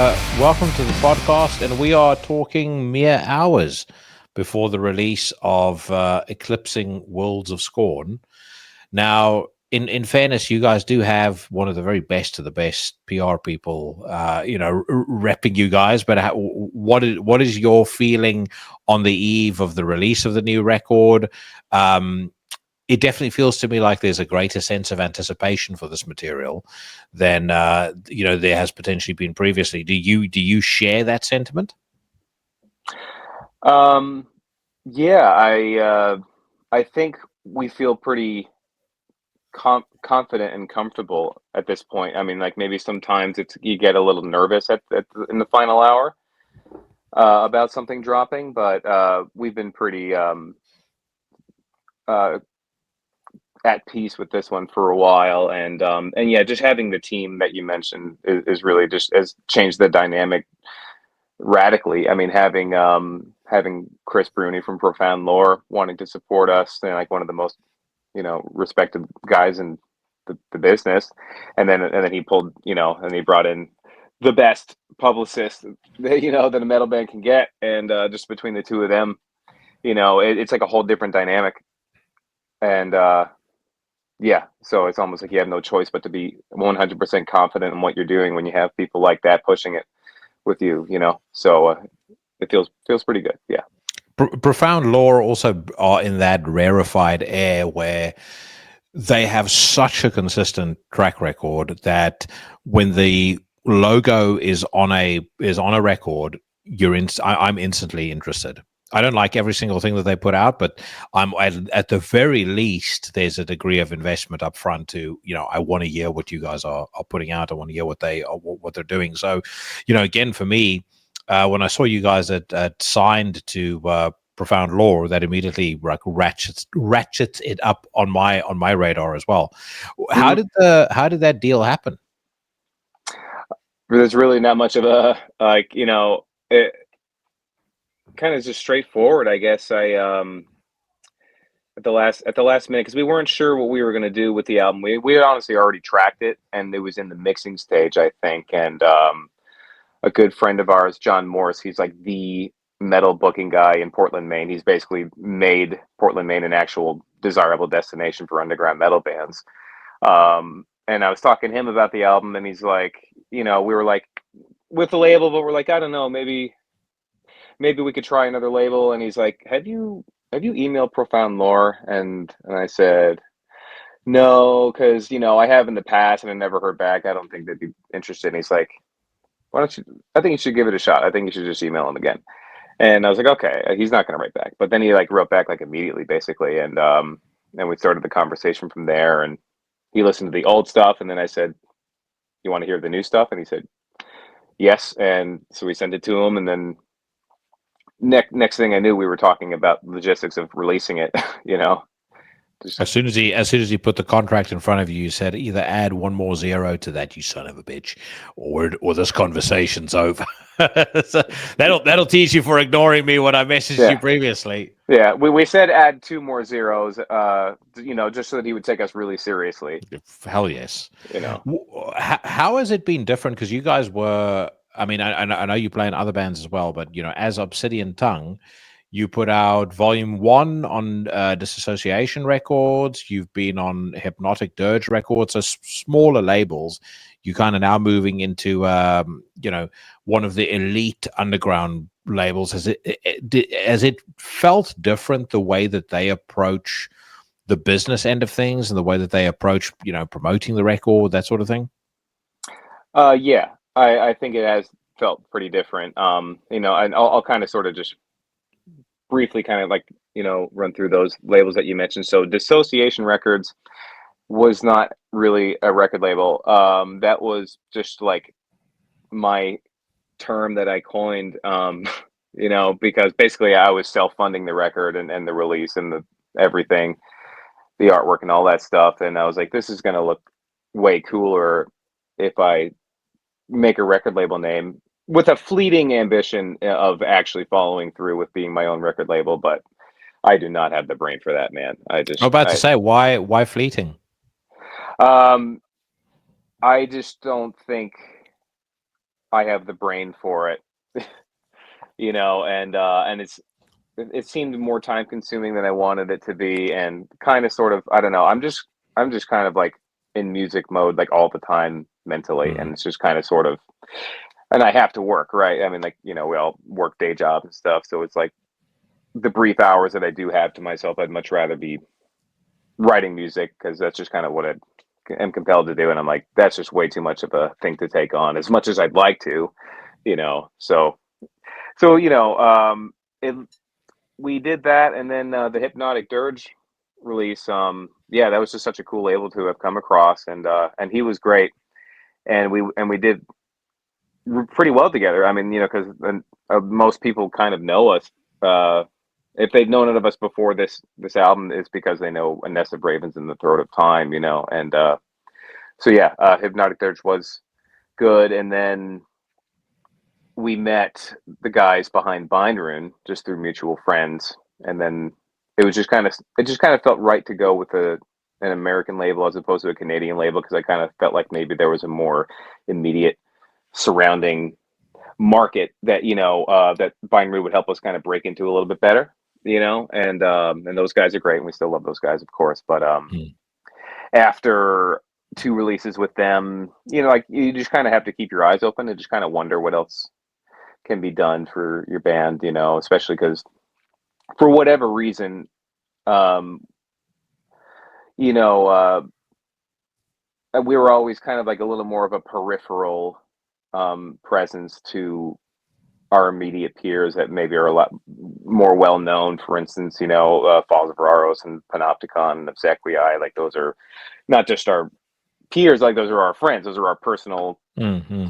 Welcome to the podcast, and we are talking mere hours before the release of Eclipsing Worlds of Scorn. Now, in fairness, you guys do have one of the very best of the best PR people, repping you guys. But what is your feeling on the eve of the release of the new record? It definitely feels to me like there's a greater sense of anticipation for this material than there has potentially been previously. Do you share that sentiment? Yeah, I think we feel pretty confident and comfortable at this point. I mean, like maybe sometimes you get a little nervous in the final hour about something dropping, but we've been pretty uh, at peace with this one for a while, and yeah, just having the team that you mentioned is really just has changed the dynamic radically. I mean, having Chris Bruni from Profound Lore wanting to support us, and like one of the most respected guys in the business, and then he pulled and he brought in the best publicist that a metal band can get, and just between the two of them, it's like a whole different dynamic, and yeah, so it's almost like you have no choice but to be 100% confident in what you're doing when you have people like that pushing it with you, so it feels pretty good. Yeah. Profound Lore also are in that rarefied air where they have such a consistent track record that when the logo is on a record, I'm instantly interested. I don't like every single thing that they put out, but I'm at the very least there's a degree of investment up front to, I want to hear what you guys are putting out. I want to hear what they're doing. So, again, for me, when I saw you guys had signed to Profound Lore, that immediately ratchets it up on my radar as well. How did that deal happen? There's really not much of a it kind of just straightforward, I guess. I at the last minute, because we weren't sure what we were going to do with the album. We had honestly already tracked it, and it was in the mixing stage, I think. And a good friend of ours, John Morse, he's like the metal booking guy in Portland, Maine. He's basically made Portland, Maine an actual desirable destination for underground metal bands. And I was talking to him about the album, and he's like, we were like with the label, but we're like, I don't know, maybe we could try another label. And he's like, have you emailed Profound Lore? And I said, no, because I have in the past and I never heard back. I don't think they'd be interested. And he's like, why don't you? I think you should give it a shot. I think you should just email him again. And I was like, okay, he's not going to write back. But then he like wrote back like immediately, basically, and we started the conversation from there. And he listened to the old stuff, and then I said, you want to hear the new stuff? And he said, yes. And so we sent it to him, and then next thing I knew, we were talking about logistics of releasing it. As soon as he put the contract in front of you, you said either add one more zero to that, you son of a bitch, or this conversation's over. So that'll teach you for ignoring me when I messaged you previously. Yeah, we said add two more zeros, just so that he would take us really seriously. Hell yes. How has it been different? Because you guys were, I mean, I know you play in other bands as well, but as Obsidian Tongue, you put out Volume 1 on Disassociation Records. You've been on Hypnotic Dirge Records, so smaller labels. You kind of now moving into, one of the elite underground labels. Has it felt different the way that they approach the business end of things and the way that they approach, promoting the record, that sort of thing? Yeah, I think it has felt pretty different. And I'll kind of sort of just briefly kind of like run through those labels that you mentioned. So Dissociation Records was not really a record label. That was just like my term that I coined, because basically I was self-funding the record and the release and the everything, the artwork and all that stuff. And I was like, this is going to look way cooler if I make a record label name, with a fleeting ambition of actually following through with being my own record label. But I do not have the brain for that, man. I'm about to say, why fleeting? I just don't think I have the brain for it, you know, and it seemed more time consuming than I wanted it to be, and kind of sort of, I don't know, I'm just kind of like in music mode like all the time mentally, and Mm. it's just kind of sort of, and I have to work, right? I mean, like, you know, we all work day jobs and stuff, so it's like the brief hours that I do have to myself, I'd much rather be writing music because that's just kind of what I am compelled to do, and I'm like, that's just way too much of a thing to take on, as much as I'd like to, you know. So you know, it we did that, and then the Hypnotic Dirge release. Yeah, that was just such a cool label to have come across, and he was great, and we did pretty well together. I mean, you know, because most people kind of know us. If they've known of us before this album, is because they know A Nest of Ravens in the Throat of Time, you know, and so yeah, Hypnotic Dirge was good, and then we met the guys behind Bindrune just through mutual friends, and then it just kind of felt right to go with an American label as opposed to a Canadian label, because I kind of felt like maybe there was a more immediate surrounding market that, you know, that Bindrune would help us kind of break into a little bit better, you know, and those guys are great, and we still love those guys, of course, but Mm. after two releases with them, you know, like you just kind of have to keep your eyes open and just kind of wonder what else can be done for your band, you know, especially because for whatever reason, um, you know, we were always kind of like a little more of a peripheral presence to our immediate peers that maybe are a lot more well known. For instance, you know, Falls of Raros and Panopticon and Obsequii, like those are not just our peers, like those are our friends. Those are our personal Mm-hmm.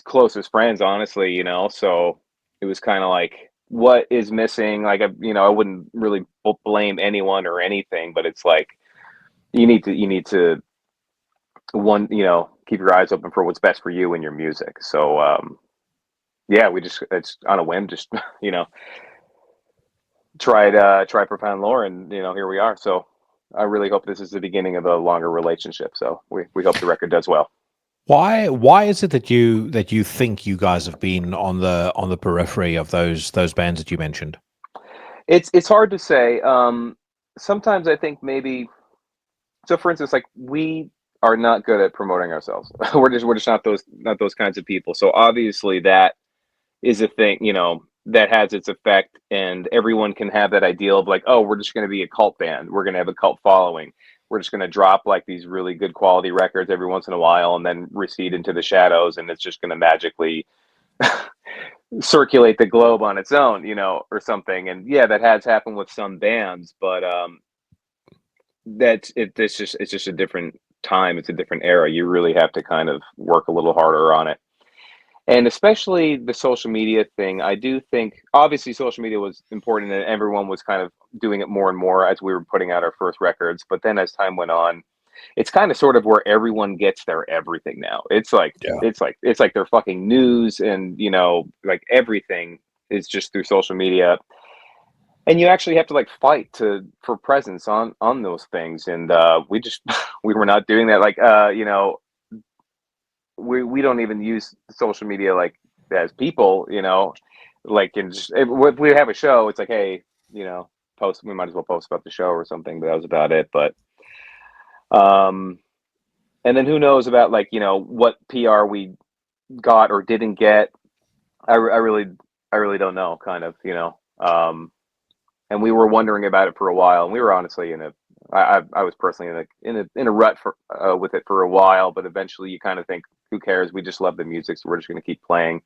closest friends, honestly, you know. So it was kind of like, what is missing? Like, you know, I wouldn't really blame anyone or anything, but it's like you need to one, you know, keep your eyes open for what's best for you and your music. So yeah, we just, it's on a whim, just you know, try Profound Lore, and you know, here we are. So I really hope this is the beginning of a longer relationship. So we hope the record does well. Why is it that you think you guys have been on the periphery of those bands that you mentioned? It's hard to say. Sometimes I think maybe, so for instance, like we are not good at promoting ourselves. We're just not those kinds of people. So obviously that is a thing, you know, that has its effect, and everyone can have that ideal of like, oh, we're just going to be a cult band. We're going to have a cult following. We're just going to drop like these really good quality records every once in a while and then recede into the shadows, and it's just going to magically circulate the globe on its own, you know, or something. And yeah, that has happened with some bands, but that's it. It's just a different time. It's a different era. You really have to kind of work a little harder on it. And especially the social media thing, I do think obviously social media was important, and everyone was kind of doing it more and more as we were putting out our first records. But then as time went on, it's kind of sort of where everyone gets their everything now. Yeah. It's like their fucking news, and you know, like everything is just through social media. And you actually have to like fight to for presence on those things. And we just we were not doing that. Like you know, we don't even use social media like as people, you know, like in just if we have a show, it's like, hey, you know, post, we might as well post about the show or something, but that was about it. But um and then who knows about, like, you know, what PR we got or didn't get. I really don't know, kind of, you know. And we were wondering about it for a while, and we were honestly in a I was personally in a rut for with it for a while, but eventually you kind of think, who cares? We just love the music, so we're just going to keep playing.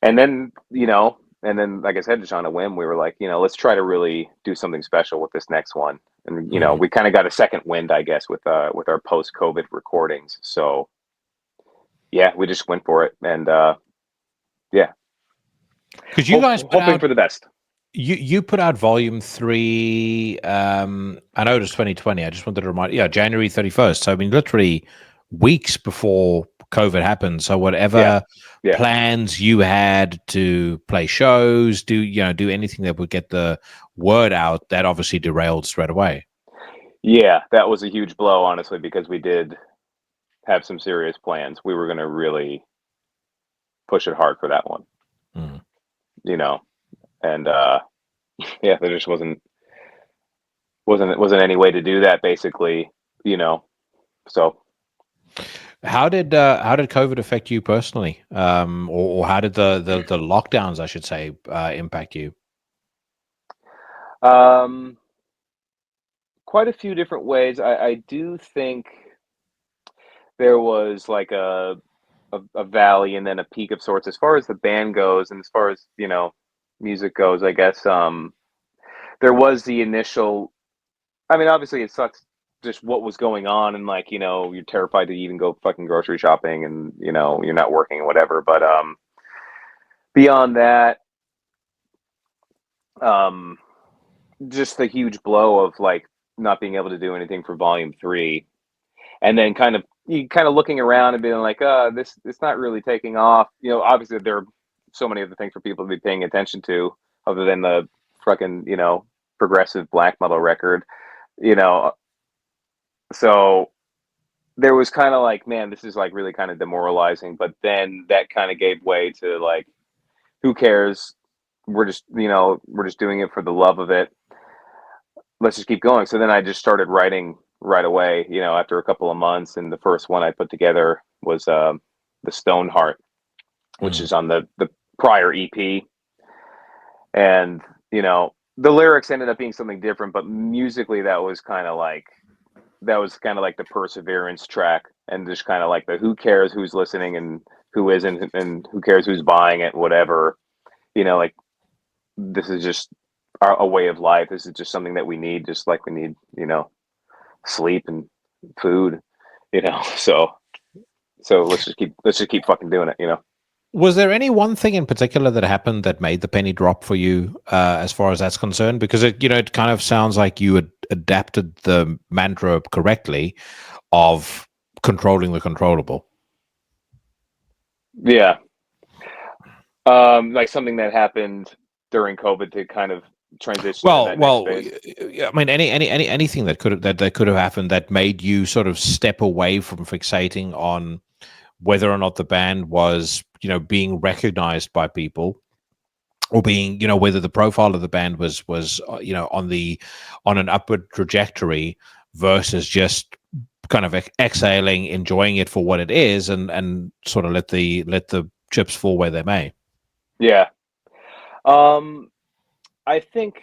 And then, you know, and then like I said, just on a whim, we were like, you know, let's try to really do something special with this next one. And you know, Mm. we kind of got a second wind, I guess, with our post COVID recordings. So yeah, we just went for it, and yeah, Because you guys put hoping out for the best. you put out volume 3. I know it was 2020. I just wanted to remind, yeah, January 31st. So I mean, literally weeks before COVID happened. So Yeah, whatever yeah, plans you had to play shows, do anything that would get the word out, that obviously derailed straight away. yeah. That was a huge blow, honestly, because we did have some serious plans. We were going to really push it hard for that one. Mm. You know, and yeah, there just wasn't any way to do that, basically. You know, so. How did COVID affect you personally, or how did the lockdowns, I should say, impact you? Quite a few different ways. I do think there was like a valley and then a peak of sorts as far as the band goes, and as far as music goes. I guess there was the initial. I mean, obviously, it sucks just what was going on, and like you're terrified to even go fucking grocery shopping, and you're not working and whatever. But beyond that, um, just the huge blow of like not being able to do anything for Volume 3, and then kind of looking around and being like, this it's not really taking off. Obviously there are so many other things for people to be paying attention to other than the fucking progressive black metal record. you know so there was kind of like, man, this is like really kind of demoralizing. But then that kind of gave way to like, who cares? We're just doing it for the love of it. Let's just keep going. So then I just started writing right away, after a couple of months. And the first one I put together was the Stoneheart, which is on the prior EP. And, the lyrics ended up being something different, but musically that was kind of like the perseverance track, and just kind of like the who cares who's listening and who isn't, and who cares who's buying it, whatever. Like, this is just a way of life. This is just something that we need, just like we need, sleep and food, So let's just keep fucking doing it. Was there any one thing in particular that happened that made the penny drop for you, as far as that's concerned? Because it kind of sounds like you had adapted the mantra correctly of controlling the controllable. Yeah. Like something that happened during COVID to kind of transition to that next phase. I mean, anything that could have happened that made you sort of step away from fixating on whether or not the band was, being recognized by people, or being, whether the profile of the band was on an upward trajectory, versus just kind of exhaling, enjoying it for what it is, and sort of let the chips fall where they may. Yeah. I think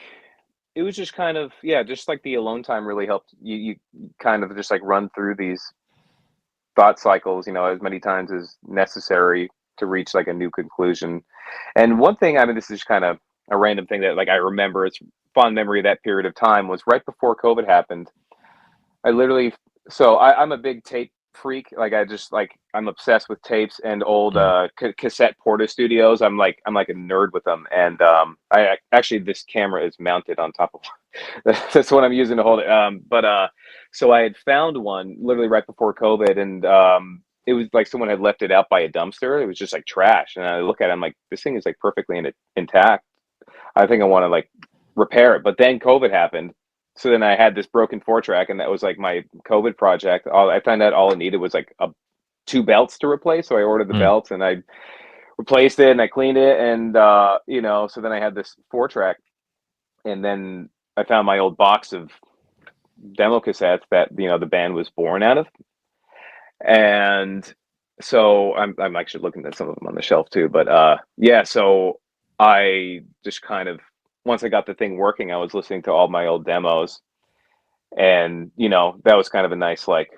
it was just kind of, just like the alone time really helped you kind of just like run through these thought cycles, as many times as necessary to reach like a new conclusion. And one thing, I mean, this is kind of a random thing that like I remember, it's fond memory of that period of time, was right before COVID happened. I literally, I'm a big tape freak. Like I'm obsessed with tapes and old cassette Porta Studios. I'm like a nerd with them. And I actually, this camera is mounted on top of that's what I'm using to hold it. So I had found one literally right before COVID, and it was like someone had left it out by a dumpster. It was just like trash. And I look at it, I'm like, this thing is like perfectly intact. I think I want to like repair it. But then COVID happened. So then I had this broken 4-track, and that was like my COVID project. I found out all it needed was like 2 belts to replace. So I ordered the belts, and I replaced it, and I cleaned it. And, so then I had this 4-track, and then I found my old box of demo cassettes that, the band was born out of. And so I'm actually looking at some of them on the shelf too, but so I just kind of, once I got the thing working, I was listening to all my old demos, and that was kind of a nice like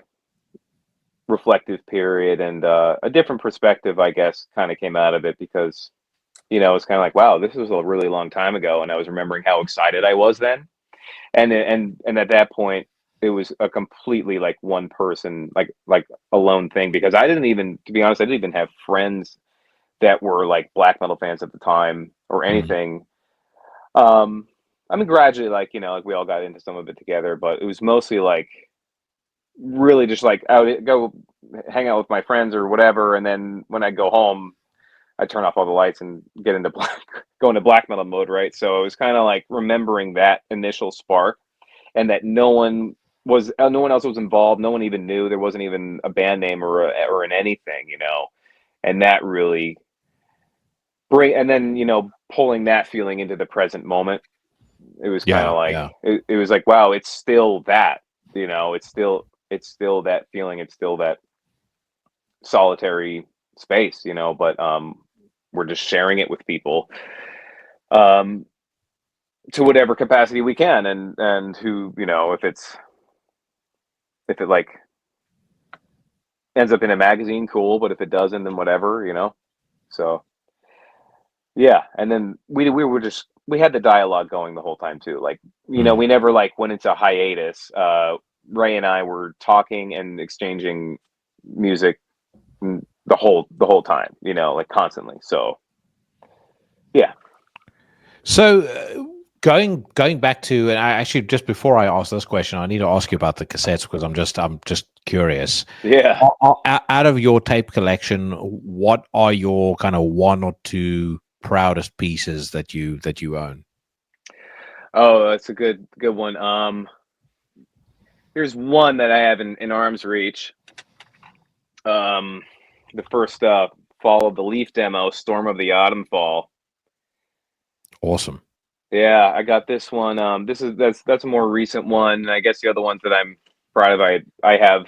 reflective period, and a different perspective, I guess, kind of came out of it, because it's kind of like, wow, this was a really long time ago, and I was remembering how excited I was then. And at that point, it was a completely like one person, like alone thing, because I didn't even, to be honest, I didn't even have friends that were like black metal fans at the time or anything. I mean, gradually, like, like we all got into some of it together, but it was mostly like really just like I would go hang out with my friends or whatever, and then when I go home, I turn off all the lights and get into go into black metal mode, right? So it was kind of like remembering that initial spark, and that no one else was involved. No one even knew. There wasn't even a band name or an anything, and that really and then, you know, pulling that feeling into the present moment. It was kind Yeah, of like, yeah. it was like, wow, it's still that, you know, it's still that feeling. It's still that solitary space, you know, but we're just sharing it with people, um, to whatever capacity we can. And who, you know, if it like ends up in a magazine, cool, but if it doesn't, then whatever, you know. So yeah, and then we had the dialogue going the whole time too. Like, you know, we never like went into hiatus. Ray and I were talking and exchanging music the whole time, you know, like constantly. So yeah. So going back to, and I actually, just before I ask this question, I need to ask you about the cassettes because I'm just curious. Yeah. Out of your tape collection, what are your kind of one or two proudest pieces that you own? Oh, that's a good one. Here's one that I have in arm's reach. The first Fall of the Leaf demo, Storm of the Autumn Fall. Awesome. Yeah, I got this one. That's a more recent one. And I guess the other ones that I'm proud of, I have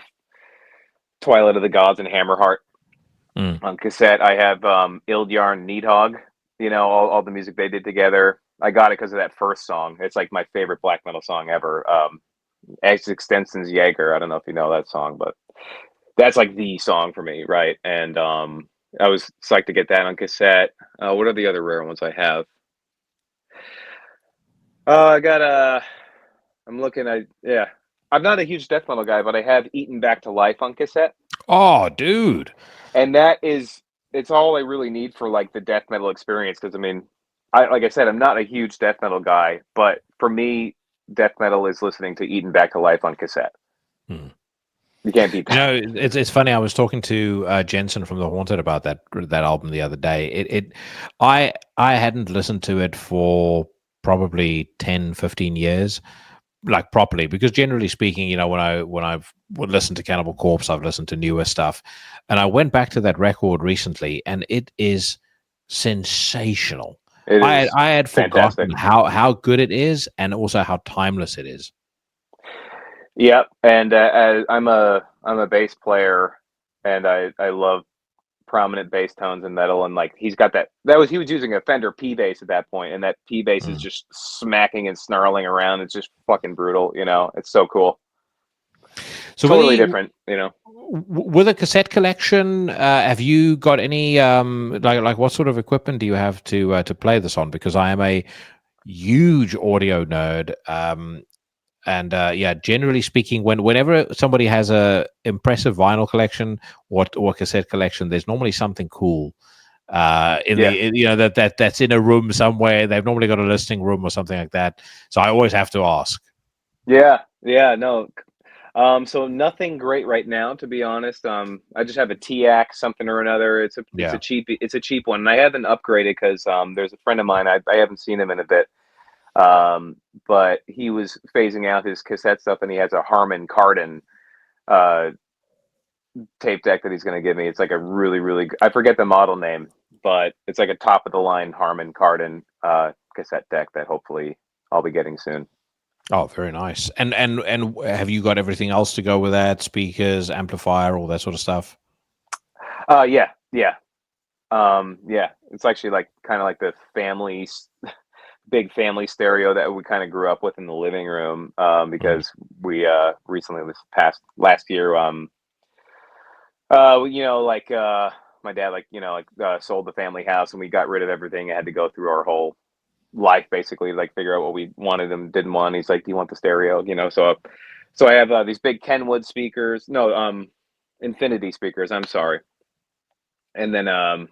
Twilight of the Gods and Hammerheart on cassette. I have Ildjarn Needhog. You know, all the music they did together. I got it because of that first song. It's like my favorite black metal song ever. Ex Extension's Jaeger. I don't know if you know that song, but that's like the song for me, right? And I was psyched to get that on cassette. What are the other rare ones I have? I got I'm looking at, yeah. I'm not a huge death metal guy, but I have Eaten Back to Life on cassette, Oh, dude. and it's all I really need for like the death metal experience. Because I mean, like I said, I'm not a huge death metal guy, but for me, death metal is listening to Eaten Back to Life on cassette. You can't beat that. You know, it's funny. I was talking to Jensen from The Haunted about that album the other day. I hadn't listened to it for probably 10, 15 years, like properly, because generally speaking, you know, when I've would listen to Cannibal Corpse, I've listened to newer stuff, and I went back to that record recently, and it is sensational. It is I had fantastic. forgotten how good it is, and also how timeless it is. Yep, and I'm a bass player, and I love prominent bass tones in metal, and like he's got he was using a Fender P bass at that point, and that P bass is just smacking and snarling around. It's just fucking brutal, you know. It's so cool. So Totally different, you know. with a cassette collection, have you got any like what sort of equipment do you have to play this on? Because I am a huge audio nerd, and yeah, generally speaking, whenever somebody has a impressive vinyl collection or cassette collection, there's normally something cool you know, that's in a room somewhere. They've normally got a listing room or something like that. So I always have to ask. Yeah, no. So nothing great right now, to be honest. I just have a TX something or another. It's a Yeah. cheap one, and I haven't upgraded because there's a friend of mine. I haven't seen him in a bit. But he was phasing out his cassette stuff, and he has a Harman Kardon uh, tape deck that he's going to give me. It's like a really, I forget the model name, but it's like a top of the line Harman Kardon cassette deck that hopefully I'll be getting soon. Oh, very nice. And have you got everything else to go with that? Speakers, amplifier, all that sort of stuff. Yeah. Yeah. It's actually like kind of like the big family stereo that we kind of grew up with in the living room, because we recently, this past last year, you know, like my dad, like, you know, like sold the family house, and we got rid of everything. I had to go through our whole life basically, like figure out what we wanted and didn't want. He's like, "Do you want the stereo?" You know, so I have these big Kenwood speakers, no, Infinity speakers. I'm sorry, and then a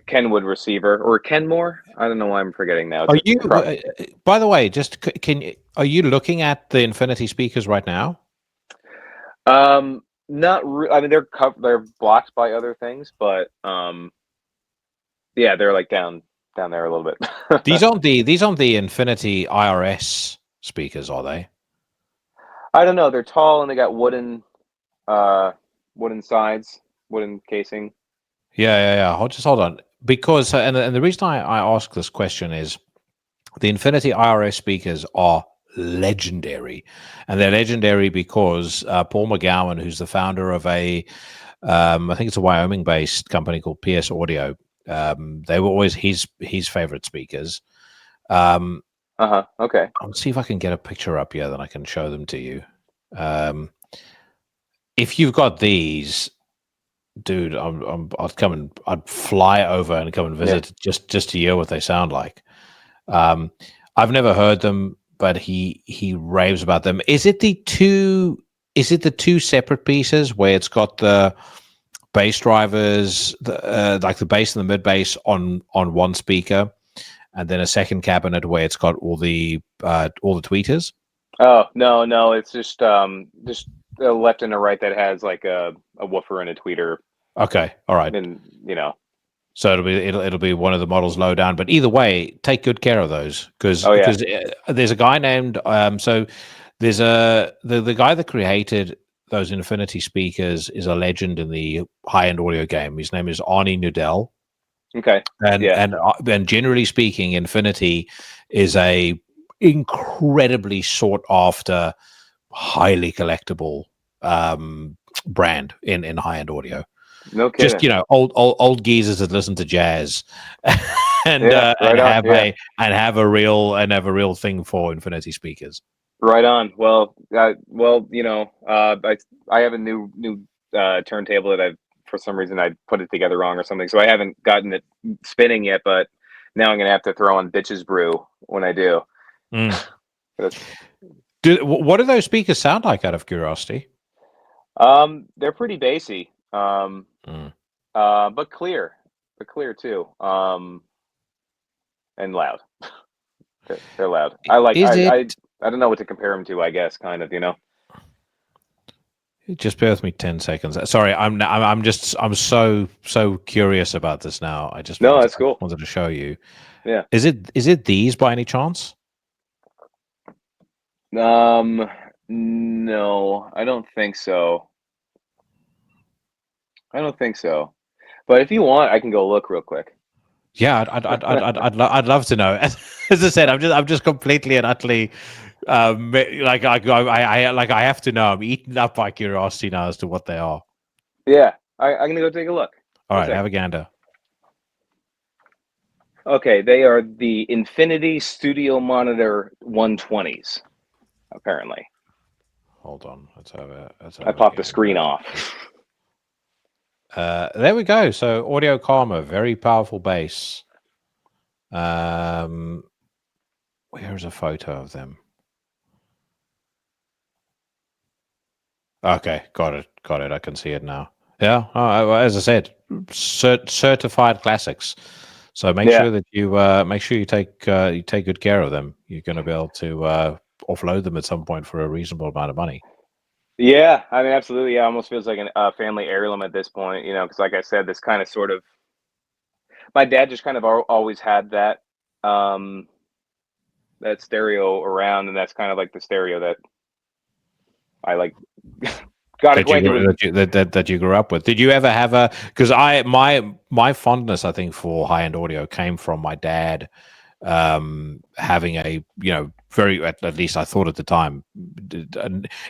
Kenwood receiver or Kenmore. I don't know why I'm forgetting now. Are you? By the way, just are you looking at the Infinity speakers right now? I mean, they're blocked by other things, but yeah, they're like down there a little bit. These aren't the Infinity IRS speakers, are they? I don't know. They're tall and they got wooden sides, wooden casing. Yeah. Just hold on. because and the reason I ask this question is the Infinity IRS speakers are legendary, and they're legendary because Paul McGowan, who's the founder of I think it's a Wyoming-based company called PS Audio, they were always his favorite speakers. Okay. I'll see if I can get a picture up here, then I can show them to you. If you've got these, dude, I'd fly over and come and visit just to hear what they sound like. I've never heard them, but he raves about them. Is it the two separate pieces where it's got the bass drivers, like the bass and the mid bass on one speaker, and then a second cabinet where it's got all the tweeters? Oh no, it's just a left and a right that has like a woofer and a tweeter. Okay, all right. And so it'll be one of the models low down, but either way, take good care of those because there's a guy named so there's the guy that created those Infinity speakers is a legend in the high end audio game. His name is Arnie Nudell. Okay, and generally speaking, Infinity is a incredibly sought after, highly collectible brand in high end audio. No kidding. Just old geezers that listen to jazz and have a real thing for Infinity speakers. Right on. Well, I have a new turntable that I've, for some reason, I put it together wrong or something, so I haven't gotten it spinning yet. But now I'm gonna have to throw on Bitches Brew when I do. What do those speakers sound like, out of curiosity? They're pretty bassy, but clear too, and loud. They're loud. I don't know what to compare them to. I guess kind of, Just bear with me 10 seconds. Sorry, I'm so curious about this now. That's cool. Wanted to show you. Yeah. Is it these by any chance? No, I don't think so. But if you want, I can go look real quick. Yeah, I'd love to know. As I said, I'm just completely and utterly I have to know. I'm eaten up by curiosity now as to what they are. Yeah, I'm gonna go take a look. All right, have a gander. Okay, they are the Infinity Studio Monitor 120s, apparently. Hold on, let's have I popped the screen off. There we go. So Audio Karma, very powerful bass. Where's a photo of them? Okay, got it. I can see it now. Yeah, as I said, certified classics. So make sure that you take good care of them. You're going to be able to offload them at some point for a reasonable amount of money. Yeah, I mean, absolutely. Yeah, it almost feels like a family heirloom at this point, because like I said, this kind of sort of, my dad just kind of always had that that stereo around, and that's kind of like the stereo that I like got acquainted with. That you grew up with. Did you ever have because my fondness, I think, for high end audio came from my dad having a very, at least I thought at the time,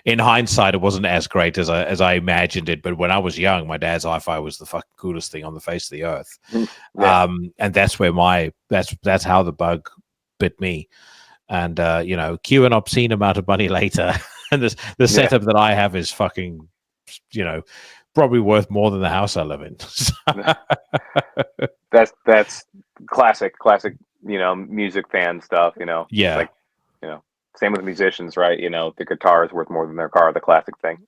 in hindsight it wasn't as great as I imagined it, but when I was young, my dad's hi-fi was the fucking coolest thing on the face of the earth. And that's where that's how the bug bit me. And cue an obscene amount of money later and the setup that I have is fucking probably worth more than the house I live in. That's classic music fan stuff. Yeah, like, same with musicians, right? The guitar is worth more than their car, the classic thing.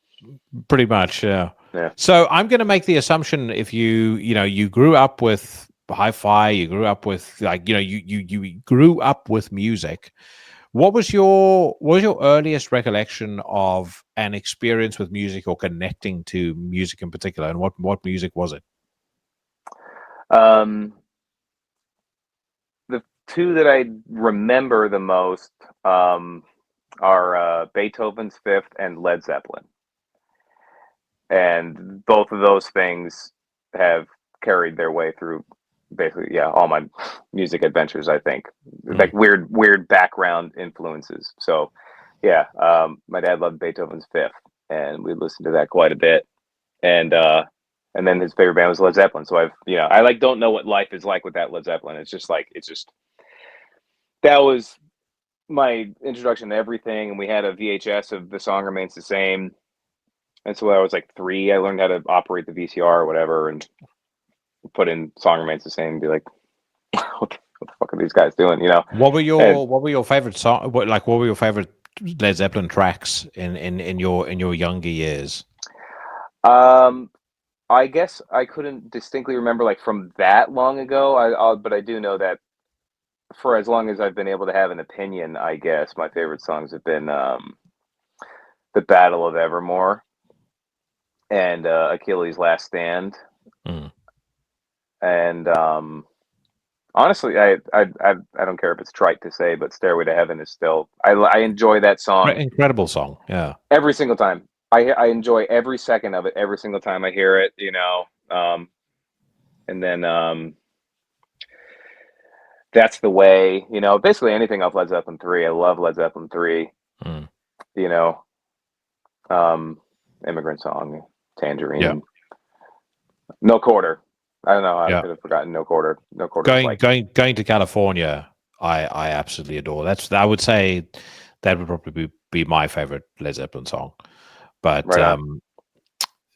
Pretty much, yeah. So I'm going to make the assumption if you grew up with hi-fi, you grew up with you grew up with music. What was your earliest recollection of an experience with music or connecting to music in particular, and what music was it? The two that I remember the most are Beethoven's Fifth and Led Zeppelin. And both of those things have carried their way through basically, yeah, all my music adventures, I think, Mm. like weird background influences. So, yeah, my dad loved Beethoven's Fifth, and we listened to that quite a bit. And then his favorite band was Led Zeppelin. So I like don't know what life is like without Led Zeppelin. It's just that was my introduction to everything. And we had a VHS of The Song Remains the Same. And so when I was like 3, I learned how to operate the VCR or whatever, and put in Song Remains the Same and be like, what the fuck are these guys doing? And What were your favorite song? What were your favorite Led Zeppelin tracks in your younger years? um, I guess I couldn't distinctly remember like from that long ago. But I do know that for as long as I've been able to have an opinion, I guess my favorite songs have been "The Battle of Evermore" and "Achilles' Last Stand." Mm. And honestly, I don't care if it's trite to say, but "Stairway to Heaven" is still I enjoy that song Incredible song. Yeah. every single time. I enjoy every second of it every single time I hear it. And then That's the Way. Basically anything off Led Zeppelin 3. I love Led Zeppelin 3. Mm. You know, um, Immigrant Song, Yeah. Tangerine, No Quarter. I don't know how I Yeah. could have forgotten No Quarter. No Quarter is Going like, going going to California, I absolutely adore. I would say that would probably be my favorite Led Zeppelin song. But right on.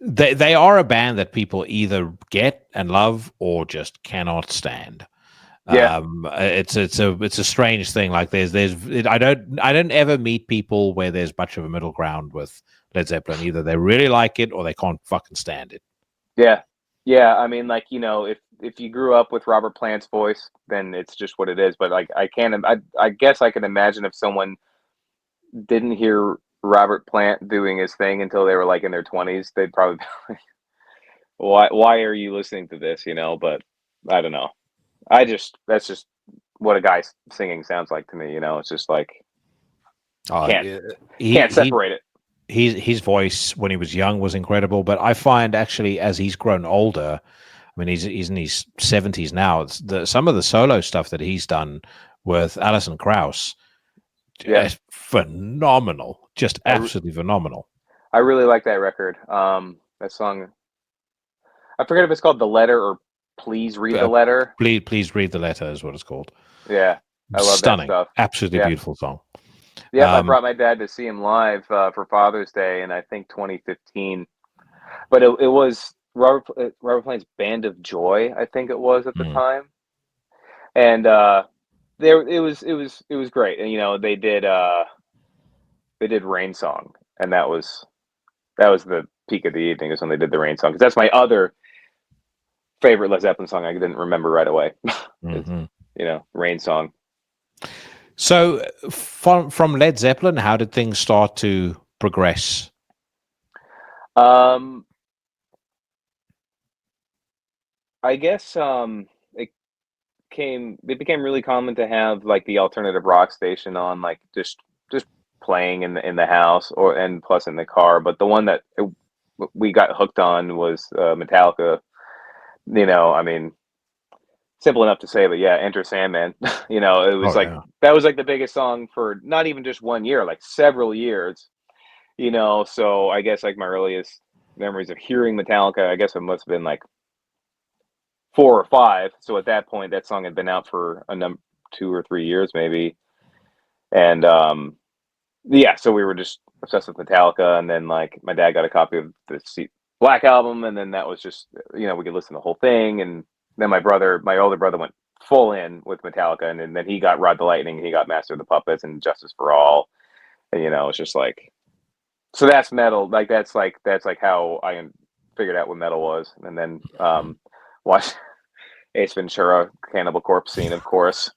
they are a band that people either get and love or just cannot stand. Yeah, It's a strange thing. Like I don't ever meet people where there's much of a middle ground with Led Zeppelin. Either they really like it or they can't fucking stand it. yeah, yeah. I mean, like, if you grew up with Robert Plant's voice, then it's just what it is. But like, I guess I can imagine if someone didn't hear Robert Plant doing his thing until they were like in their 20s, they'd probably be like, why are you listening to this? But I don't know. That's just what a guy singing sounds like to me. It's just like can't Yeah, he can't he separate it. his voice when he was young was incredible, but I find actually as he's grown older, I mean he's in his 70s now. Some of the solo stuff that he's done with Alison Krauss, Yeah, phenomenal, just I, re- absolutely phenomenal. I really like that record. That song, I forget if it's called "The Letter" or "Please Read the Uh, Letter." please read the letter is what it's called. Yeah, I love that Stunning, stuff. absolutely Yeah. beautiful song. Yep, I Um, brought my dad to see him live for Father's Day in I think 2015. But it was Robert Plant's Band of Joy, I think it was at the mm, time. And there it was great. And they did Rain Song, and that was the peak of the evening is when they did the Rain Song, because that's my other favorite Led Zeppelin song I didn't remember right away. Is mhm. Rain Song. So from Led Zeppelin, how did things start to progress? Um I guess it became really common to have like the alternative rock station on, like, just playing in the house, and plus in the car. But the one that we got hooked on was Metallica. I mean, simple enough to say, but yeah, Enter Sandman. It was Oh like yeah. that was like the biggest song for not even just 1 year, like several years. So I guess like my earliest memories of hearing Metallica, I guess it must have been like 4 or 5. So at that point, that song had been out for 2 or 3 years maybe. And yeah, so we were just obsessed with Metallica. And then like my dad got a copy of the Black album, and then that was just we could listen to the whole thing. And then my older brother, went full in with Metallica, and then he got Ride the Lightning, he got Master of the Puppets and Justice for All, and it's just like, so that's metal. Like that's like how I figured out what metal was. And then watch Ace Ventura, Cannibal Corpse scene, of course.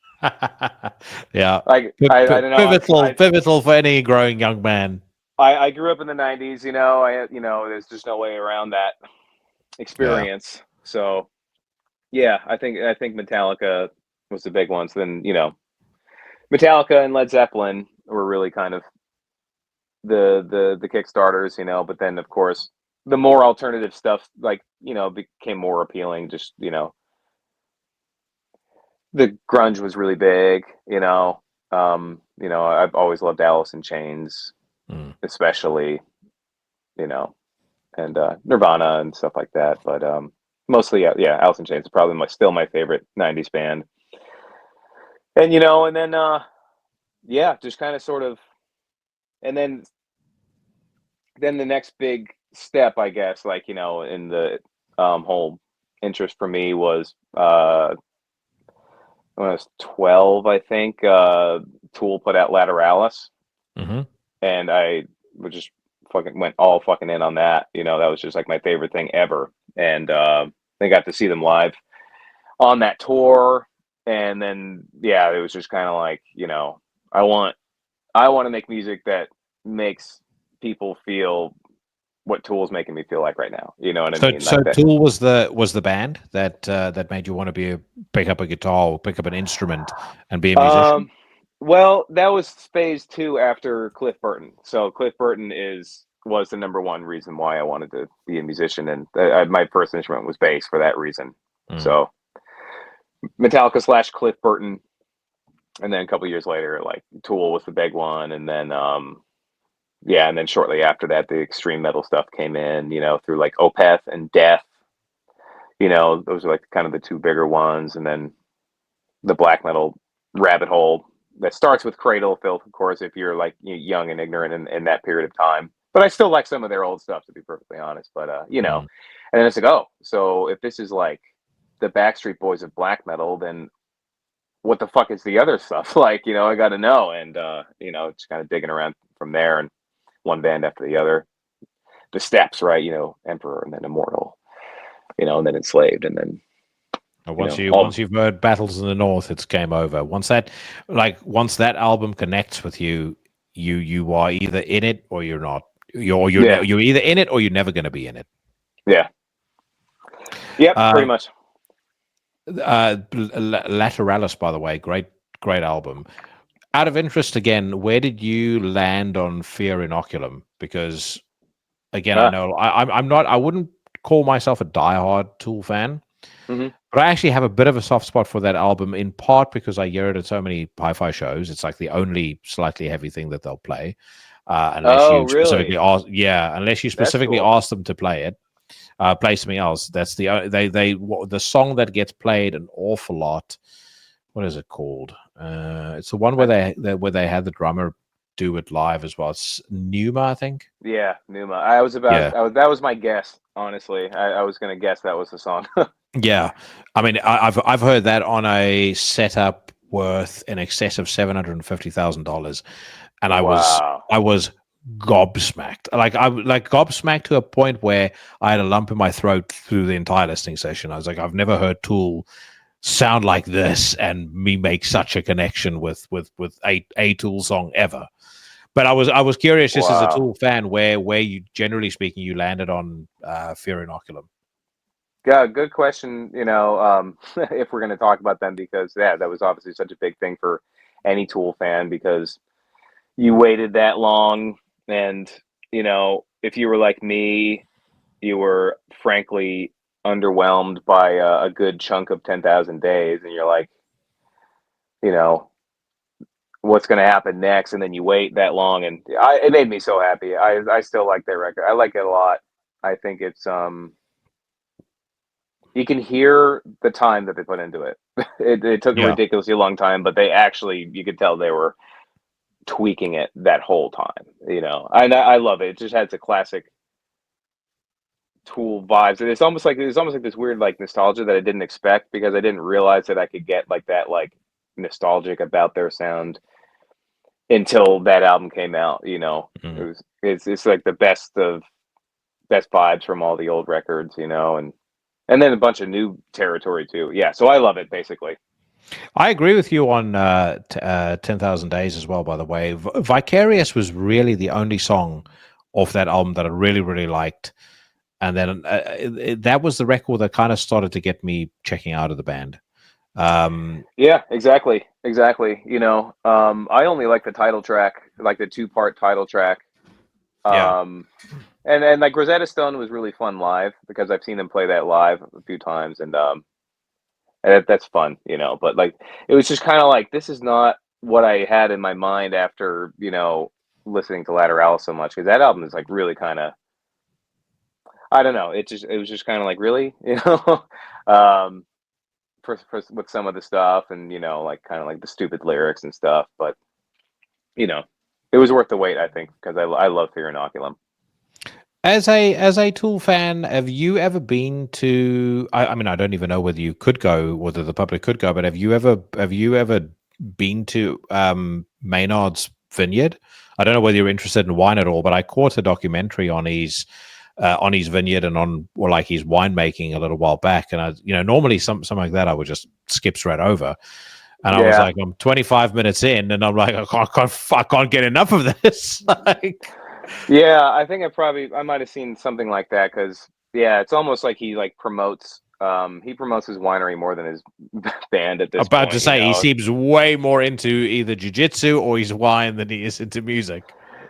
Yeah. Like I don't know. Pivotal for any growing young man. I grew up in the '90s. There's just no way around that Yeah. experience. So yeah, I think Metallica was the big ones. Then Metallica and Led Zeppelin were really kind of the kickstarters. But then of course the more alternative stuff, like became more appealing. Just the grunge was really big, I've always loved Alice in Chains, especially, and Nirvana and stuff like that. But mostly, yeah, Alice in Chains is probably still my favorite '90s band. And and then yeah, just kind of sort of, and then the next big step, I guess, like in the whole interest for me was when I was 12, I think. Tool put out Lateralis, and I would just went all fucking in on that. That was just like my favorite thing ever. And I got to see them live on that tour. And then, yeah, it was just kind of like, I want to make music that makes people feel what Tool's making me feel like right now. You know what I mean? So Like that. Tool was the band that made you want to pick up a guitar or pick up an instrument and be a musician? Well, that was phase 2 after Cliff Burton. So Cliff Burton was the number one reason why I wanted to be a musician, and my first instrument was bass for that reason. So Metallica / Cliff Burton, and then a couple years later, like Tool was the big one, and then yeah, and then shortly after that, the extreme metal stuff came in, through like Opeth and Death. Those are like kind of the two bigger ones, and then the black metal rabbit hole that starts with Cradle of Filth, of course, if you're like young and ignorant in that period of time. But I still like some of their old stuff, to be perfectly honest. But and then it's like, oh, so if this is like the Backstreet Boys of black metal, then what the fuck is the other stuff? Like, I got to know, and just kind of digging around from there, and one band after the other. The steps, right? Emperor, and then Immortal, and then Enslaved, and then once you've heard Battles in the North, it's game over. Once that album connects with you, you are either in it or you're not. You're either in it or you're never going to be in it. Yeah. Yep. Pretty much. Lateralis, by the way, great album. Out of interest, again, where did you land on Fear Inoculum? Because again, I know I wouldn't call myself a diehard Tool fan. But I actually have a bit of a soft spot for that album, in part because I hear it at so many hi-fi shows. It's like the only slightly heavy thing that they'll play, unless you specifically ask. Yeah, unless you specifically ask them to play it, play something else. That's the song that gets played an awful lot. What is it called? It's the one where they had the drummer do it live as well. It's Numa, I think. Yeah, Numa. That was my guess. Honestly, I was going to guess that was the song. Yeah, I mean, I've heard that on a setup worth in excess of $750,000, and I was gobsmacked. Like gobsmacked to a point where I had a lump in my throat through the entire listening session. I was like, I've never heard Tool sound like this and me make such a connection with a Tool song ever. But I was curious, just as a Tool fan, where you, generally speaking, you landed on Fear Inoculum. Yeah, good question. If we're going to talk about them, because that was obviously such a big thing for any Tool fan, because you waited that long, and if you were like me, you were frankly underwhelmed by a good chunk of 10,000 Days, and you're like, what's going to happen next? And then you wait that long, and it made me so happy. I still like that record. I like it a lot. I think it's you can hear the time that they put into it. It took a ridiculously long time, but you could tell they were tweaking it that whole time, and I love it. It just has a classic Tool vibes. It's almost like this weird like nostalgia that I didn't expect, because I didn't realize that I could get like that, like nostalgic about their sound until that album came out. It's like the best vibes from all the old records, and then a bunch of new territory too. Yeah, so I love it, basically. I agree with you on 10,000 Days as well, by the way. Vicarious was really the only song off that album that I really, really liked. And then that was the record that kind of started to get me checking out of the band. Yeah, exactly. I only like the title track, like the 2-part title track. And like Rosetta Stone was really fun live, because I've seen them play that live a few times, and And that's fun, you know. But like, it was just kind of like, this is not what I had in my mind after, you know, listening to Lateral so much, because that album is like really kind of, I don't know, it was just kind of like, really, you know, um, for with some of the stuff, and you know, like kind of like the stupid lyrics and stuff, but you know, it was worth the wait, I think, because I love Fear Inoculum. As a Tool fan, have you ever been to? I mean, I don't even know whether you could go, whether the public could go, but have you ever been to Maynard's vineyard? I don't know whether you're interested in wine at all, but I caught a documentary on his vineyard and on, or like his winemaking a little while back, and I, you know, normally something like that I would just skip straight over. And I was Yeah, like, I'm 25 minutes in, and I'm like, I can't get enough of this. Like, yeah, I think I might have seen something like that, because yeah, it's almost like he promotes his winery more than his band at this about to point, you say, he know. seems way more into either jujitsu or his wine than he is into music.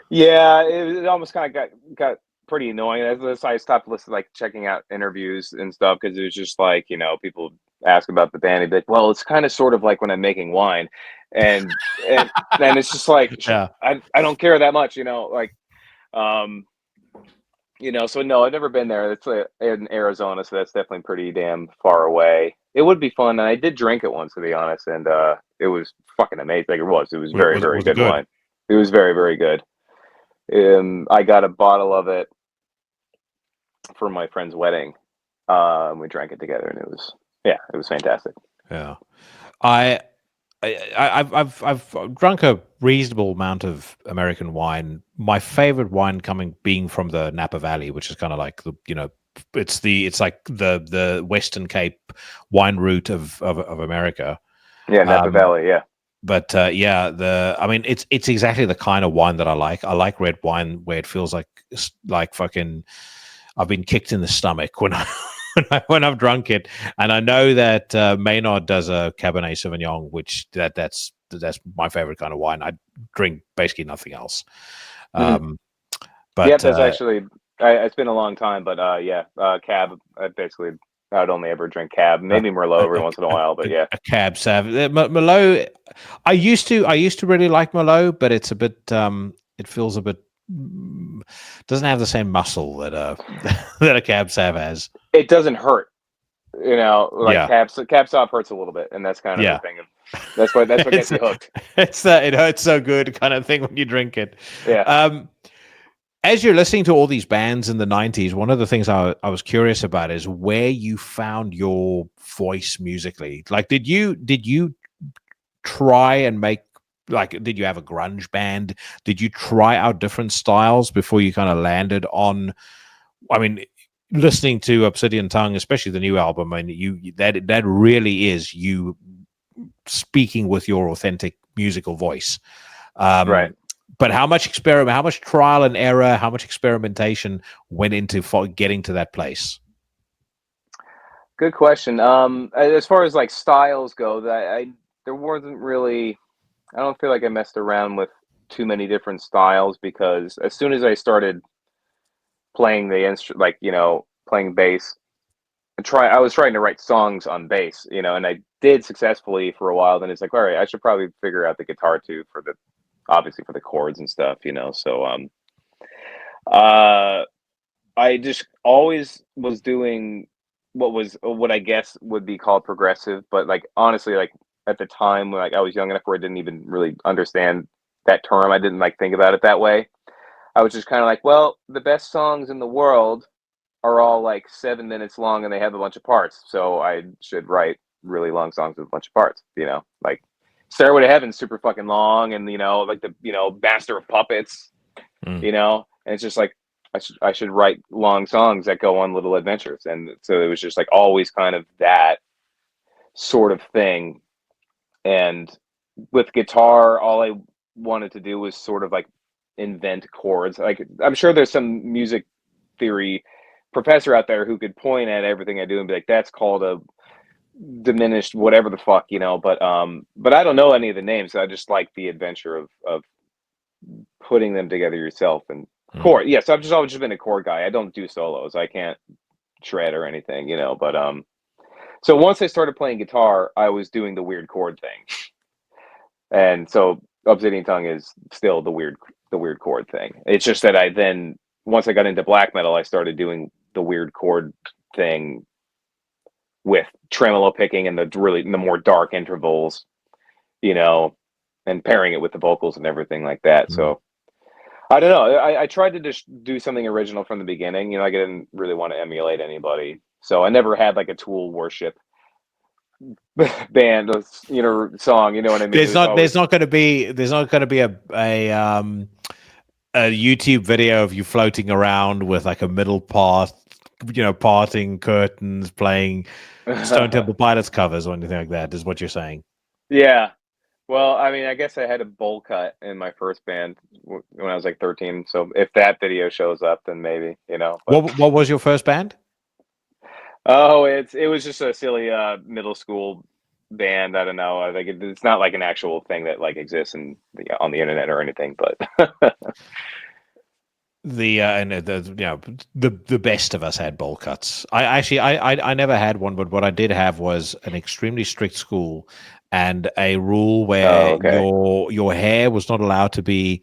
Yeah, it almost kind of got pretty annoying. That's why I stopped listening, like checking out interviews and stuff, because it was just like, you know, people ask about the band, and be like, well, it's kind of sort of like when I'm making wine, and and and it's just like, Yeah. I don't care that much, you know, like, um, you know. So no, I've never been there. It's in Arizona, so that's definitely pretty damn far away. It would be fun, and I did drink it once, to be honest, and it was fucking amazing. Like, it was very, very Was it good good? wine. It was very, very good. I got a bottle of it for my friend's wedding. And we drank it together, and it was fantastic. Yeah. I, I've drunk a reasonable amount of American wine. My favorite wine being from the Napa Valley, which is kind of like the, you know, it's like the Western Cape wine route of America. Yeah, Napa Um, Valley. Yeah, but yeah, I mean, it's exactly the kind of wine that I like. I like red wine where it feels like fucking I've been kicked in the stomach when I when I've drunk it. And I know that Maynard does a Cabernet Sauvignon, which that's my favorite kind of wine. I drink basically nothing else. hmm Um, yeah. but That's actually. It's been a long time, but yeah, Cab. Basically, I'd only ever drink Cab, a, maybe Merlot every once in a while, but yeah. a Cab Sav, Merlot. I used to really like Merlot, but it's a bit it feels a bit doesn't have the same muscle that that a Cab Sav has. It doesn't hurt, you know. Like Yeah, Cab Sauv hurts a little bit, and that's kind of the yeah. thing. That's what gets It's you hooked. it's that it hurts so good kind of thing when you drink it. Yeah. Um, as you're listening to all these bands in the 90s, one of the things I was curious about is where you found your voice musically. Like, did you try and make, like, did you have a grunge band? Did you try out different styles before you kind of landed on, I mean, listening to Obsidian Tongue, especially the new album, and that really is you speaking with your authentic musical voice. Right. But how much trial and error, how much experimentation went into getting to that place? Good question. As far as like styles go, that there wasn't really. I don't feel like I messed around with too many different styles, because as soon as I started playing the instrument, like, you know, playing bass, I was trying to write songs on bass, you know, and I did successfully for a while. Then it's like, all right, I should probably figure out the guitar too, for the obviously for the chords and stuff, you know. So uh, I just always was doing what I guess would be called progressive, but like honestly, like at the time when, like, I was young enough where I didn't even really understand that term. I didn't like think about it that way. I was just kind of like, well, the best songs in the world are all like 7 minutes long, and they have a bunch of parts, so I should write really long songs with a bunch of parts. You know, like Stairway to Heaven's super fucking long, and you know, like the, you know, Master of Puppets, Mm. you know, and it's just like I should write long songs that go on little adventures, and so it was just like always kind of that sort of thing. And with guitar, all I wanted to do was sort of like invent chords. Like, I'm sure there's some music theory professor out there who could point at everything I do and be like, that's called a diminished whatever the fuck, you know. But I don't know any of the names. I just like the adventure of putting them together yourself. And Mm. chord, yeah, so I've just always just been a chord guy. I don't do solos. I can't shred or anything, you know. But So once I started playing guitar, I was doing the weird chord thing, and so Obsidian Tongue is still the weird chord thing. It's just that I then, once I got into black metal, I started doing the weird chord thing with tremolo picking and the more dark intervals, you know, and pairing it with the vocals and everything like that. So I don't know. I tried to just do something original from the beginning. You know, I didn't really want to emulate anybody, so I never had like a Tool worship band, you know, song. You know what I mean? There's not. There's not going to be. There's not going to be a YouTube video of you floating around with like a middle part, you know, parting curtains, playing Stone Temple Pilots covers or anything like that. Is what you're saying? Yeah. Well, I mean, I guess I had a bowl cut in my first band when I was like 13. So if that video shows up, then maybe, you know. But, What was your first band? oh, it was just a silly middle school band. I don't know. I think it's not like an actual thing that like exists on the internet or anything. But the best of us had bowl cuts. I never had one, but what I did have was an extremely strict school and a rule where okay. your hair was not allowed to be,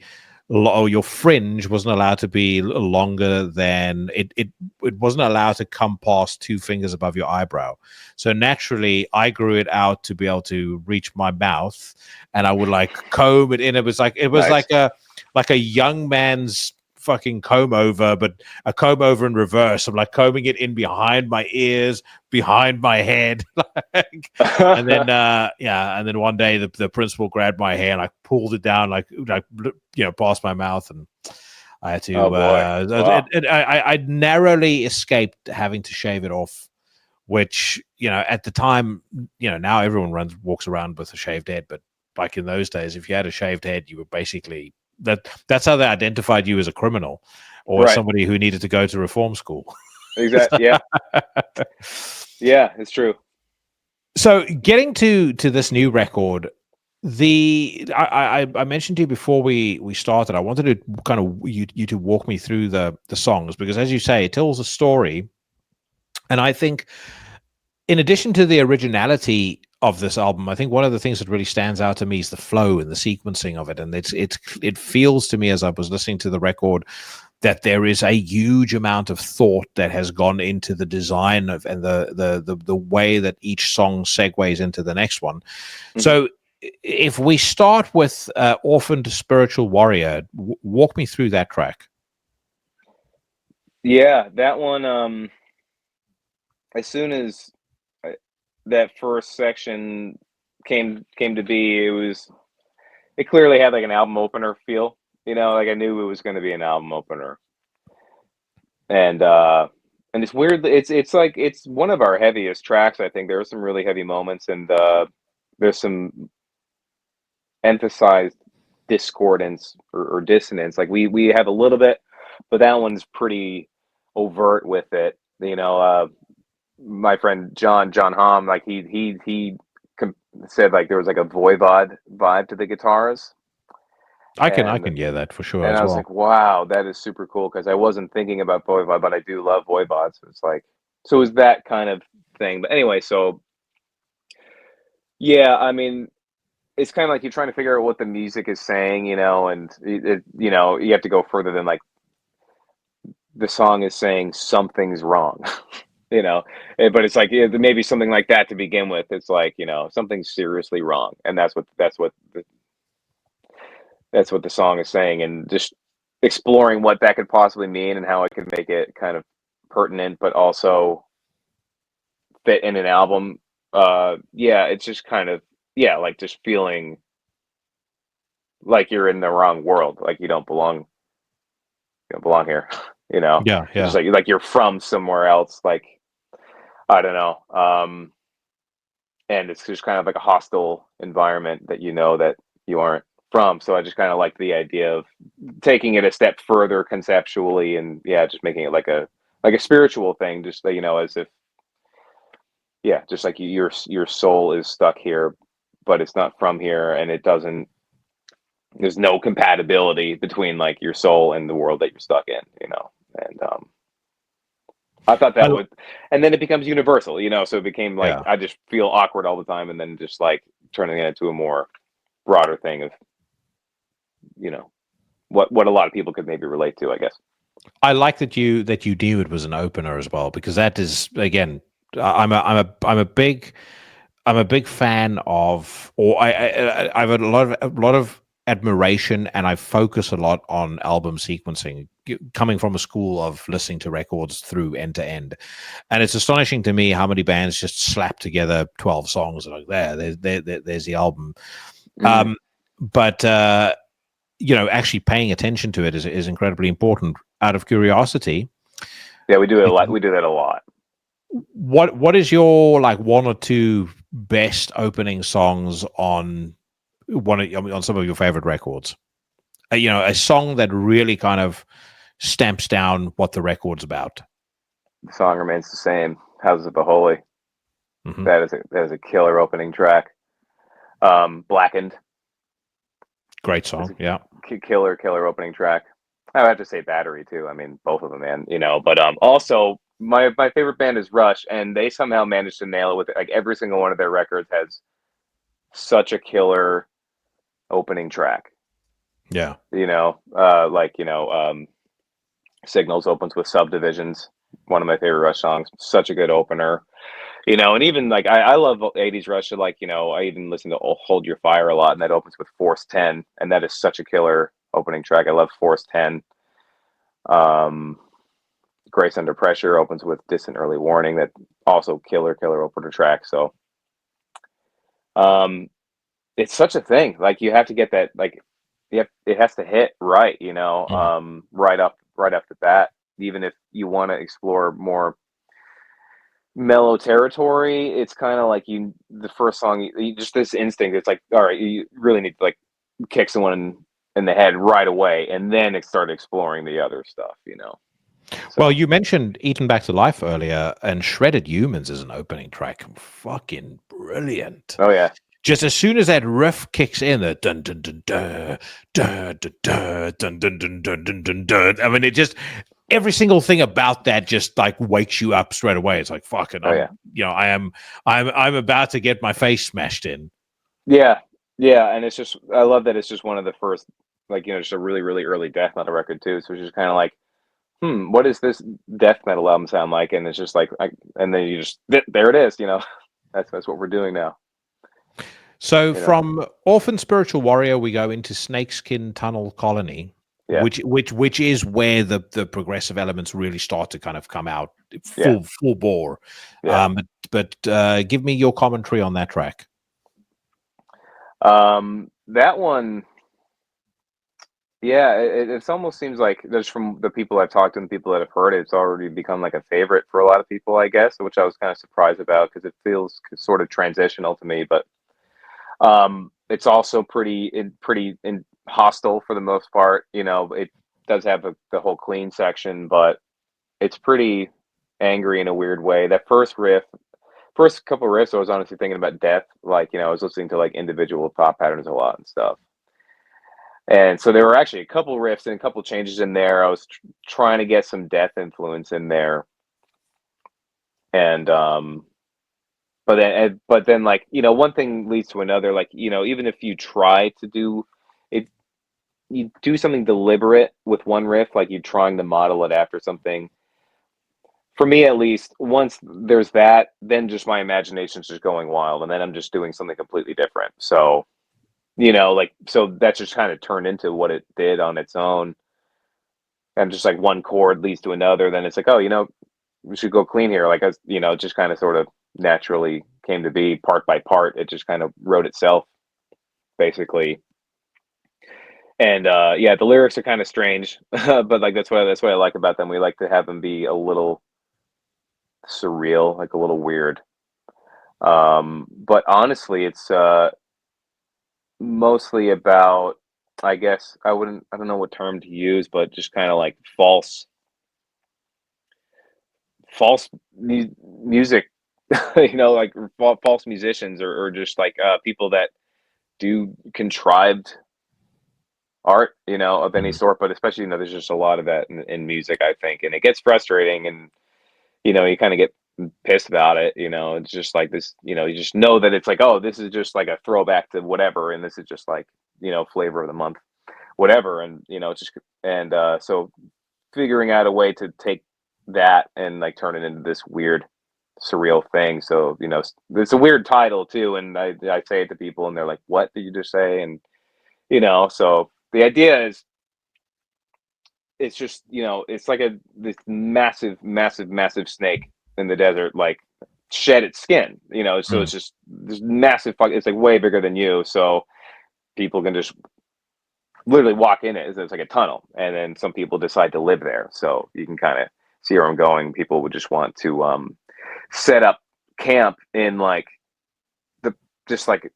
or your fringe wasn't allowed to be longer than it wasn't allowed to come past 2 fingers above your eyebrow. So naturally, I grew it out to be able to reach my mouth, and I would like comb it in. It was Nice. like a young man's fucking comb over, but a comb over in reverse. I'm like combing it in behind my ears, behind my head. And then and then one day the principal grabbed my hair and I pulled it down like you know, past my mouth, and I had to Oh boy. Wow. I narrowly escaped having to shave it off, which, you know, at the time, you know, now everyone walks around with a shaved head, but back in those days, if you had a shaved head, you were basically that's how they identified you as a criminal or Right. somebody who needed to go to reform school. Exactly. Yeah. Yeah, it's true. So getting to this new record, I mentioned to you before we started, I wanted to kind of you to walk me through the songs, because as you say, it tells a story. And I think in addition to the originality of this album, I think one of the things that really stands out to me is the flow and the sequencing of it. And it feels to me, as I was listening to the record, that there is a huge amount of thought that has gone into the design of and the way that each song segues into the next one. Mm-hmm. So if we start with Orphaned Spiritual Warrior, walk me through that track. Yeah, that one, as soon as that first section came to be, it clearly had like an album opener feel, you know, like I knew it was going to be an album opener. And it's weird, it's like it's one of our heaviest tracks. I think there are some really heavy moments, and there's some emphasized discordance or dissonance. Like we have a little bit, but that one's pretty overt with it, you know. My friend John Hom, like he said like there was like a Voivod vibe to the guitars, I and can hear that for sure as I was well. like, wow, that is super cool, because I wasn't thinking about Voivod, but I do love Voivod, so it's like, so it was that kind of thing. But anyway, so yeah, I mean, it's kind of like you're trying to figure out what the music is saying, you know, and you know, you have to go further than like the song is saying something's wrong. You know, but it's like maybe something like that to begin with. It's like, you know, something's seriously wrong, and that's what the song is saying, and just exploring what that could possibly mean and how it could make it kind of pertinent, but also fit in an album. Yeah, it's just kind of, yeah, like just feeling like you're in the wrong world, like you don't belong here. You know, Yeah, just yeah. like you're from somewhere else, like I don't know. And it's just kind of like a hostile environment that you know that you aren't from. So I just kind of like the idea of taking it a step further conceptually, and yeah, just making it like a spiritual thing, just, you know, as if, yeah, just like your soul is stuck here, but it's not from here, and there's no compatibility between like your soul and the world that you're stuck in, you know. And I thought I that would, and then it becomes universal, so it became like, Yeah. I just feel awkward all the time, and then just like turning it into a more broader thing of, you know, what a lot of people could maybe relate to, I guess. I like that you knew it was an opener as well, because that is, again, I'm a big fan of, or I have a lot of admiration, and I focus a lot on album sequencing, coming from a school of listening to records through end to end, and it's astonishing to me how many bands just slap together 12 songs like there's the album. Mm. But actually paying attention to it is incredibly important. Out of curiosity, Yeah, we do it a lot. We do that a lot. what is your like one or two best opening songs on on some of your favorite records? A song that really kind of stamps down what the record's about. The song remains the same. Houses of the Holy. Hmm. That is a killer opening track. Blackened. Great It's song, yeah. a killer opening track. I would have to say Battery too. I mean, both of them, man. But also my favorite band is Rush, and they somehow managed to nail it with like every single one of their records has such a killer opening track. Yeah. Signals opens with Subdivisions, one of my favorite Rush songs. Such a good opener. And even like I love 80s Rush. Like, I even listen to Hold Your Fire a lot, and that opens with Force 10, and that is such a killer opening track. I love Force 10. Um, Grace Under Pressure opens with Distant Early Warning. That also killer opener track. So um, it's such a thing. Like, you have to get that, like, it has to hit right, Mm. right off the bat. Even if you want to explore more mellow territory, it's kind of like the first song, you just this instinct. It's like, all right, you really need to like kick someone in the head right away, and then start exploring the other stuff. Well, So, you mentioned Eaten Back to Life earlier, and Shredded Humans is an opening track. Fucking brilliant. oh yeah, Just as soon as that riff kicks in, the dun dun dun dun dun dun dun dun dun dun dun dun dun dun. I mean, it just every single thing about that just like wakes you up straight away. It's like fucking, oh yeah, I'm about to get my face smashed in. yeah, yeah. And it's just, I love that it's just one of the first, like, just a really early death metal record too. So it's just kind of like, what does this death metal album sound like? And it's just like, and then you just there it is. That's what we're doing now. So You know, from Orphan Spiritual Warrior, we go into Snakeskin Tunnel Colony, yeah, which is where the progressive elements really start to kind of come out yeah, full bore. yeah. But give me your commentary on that track. That one, yeah, it almost seems like, just from the people I've talked to and the people that have heard it, it's already become like a favorite for a lot of people, I guess, which I was kind of surprised about because it feels sort of transitional to me. But it's also pretty hostile for the most part. It does have the whole clean section, but it's pretty angry in a weird way. That first couple riffs, I was honestly thinking about death. Like, I was listening to like Individual Thought Patterns a lot and stuff. And so there were actually a couple riffs and a couple changes in there. I was trying to get some death influence in there, and but then like, one thing leads to another. Like, even if you try to do it, you do something deliberate with one riff, like you're trying to model it after something. For me, at least, once there's that, then just my imagination's just going wild, and then I'm just doing something completely different. So, like, so that just kind of turned into what it did on its own. And just like one chord leads to another, then it's like, oh, we should go clean here. Like, it just kind of sort of naturally came to be, part by part. It just kind of wrote itself, basically. And yeah, the lyrics are kind of strange, but like that's what I like about them. We like to have them be a little surreal, like a little weird. But honestly, it's mostly about, I guess I don't know what term to use, but just kind of like false music, like false musicians, or just like people that do contrived art, of any Mhm. sort. But especially, there's just a lot of that in music, I think, and it gets frustrating. And you kind of get pissed about it. It's just like this. You just know that it's like, oh, this is just like a throwback to whatever, and this is just like flavor of the month, whatever, and it's just and so figuring out a way to take that and like turn it into this weird surreal thing. So it's a weird title too, and I say it to people and they're like, what did you just say? And so the idea is it's just it's like this massive snake in the desert like shed its skin, so it's just this massive it's like way bigger than you, so people can just literally walk in it. It's like a tunnel, and then some people decide to live there, so you can kind of see where I'm going. People would just want to set up camp in like just like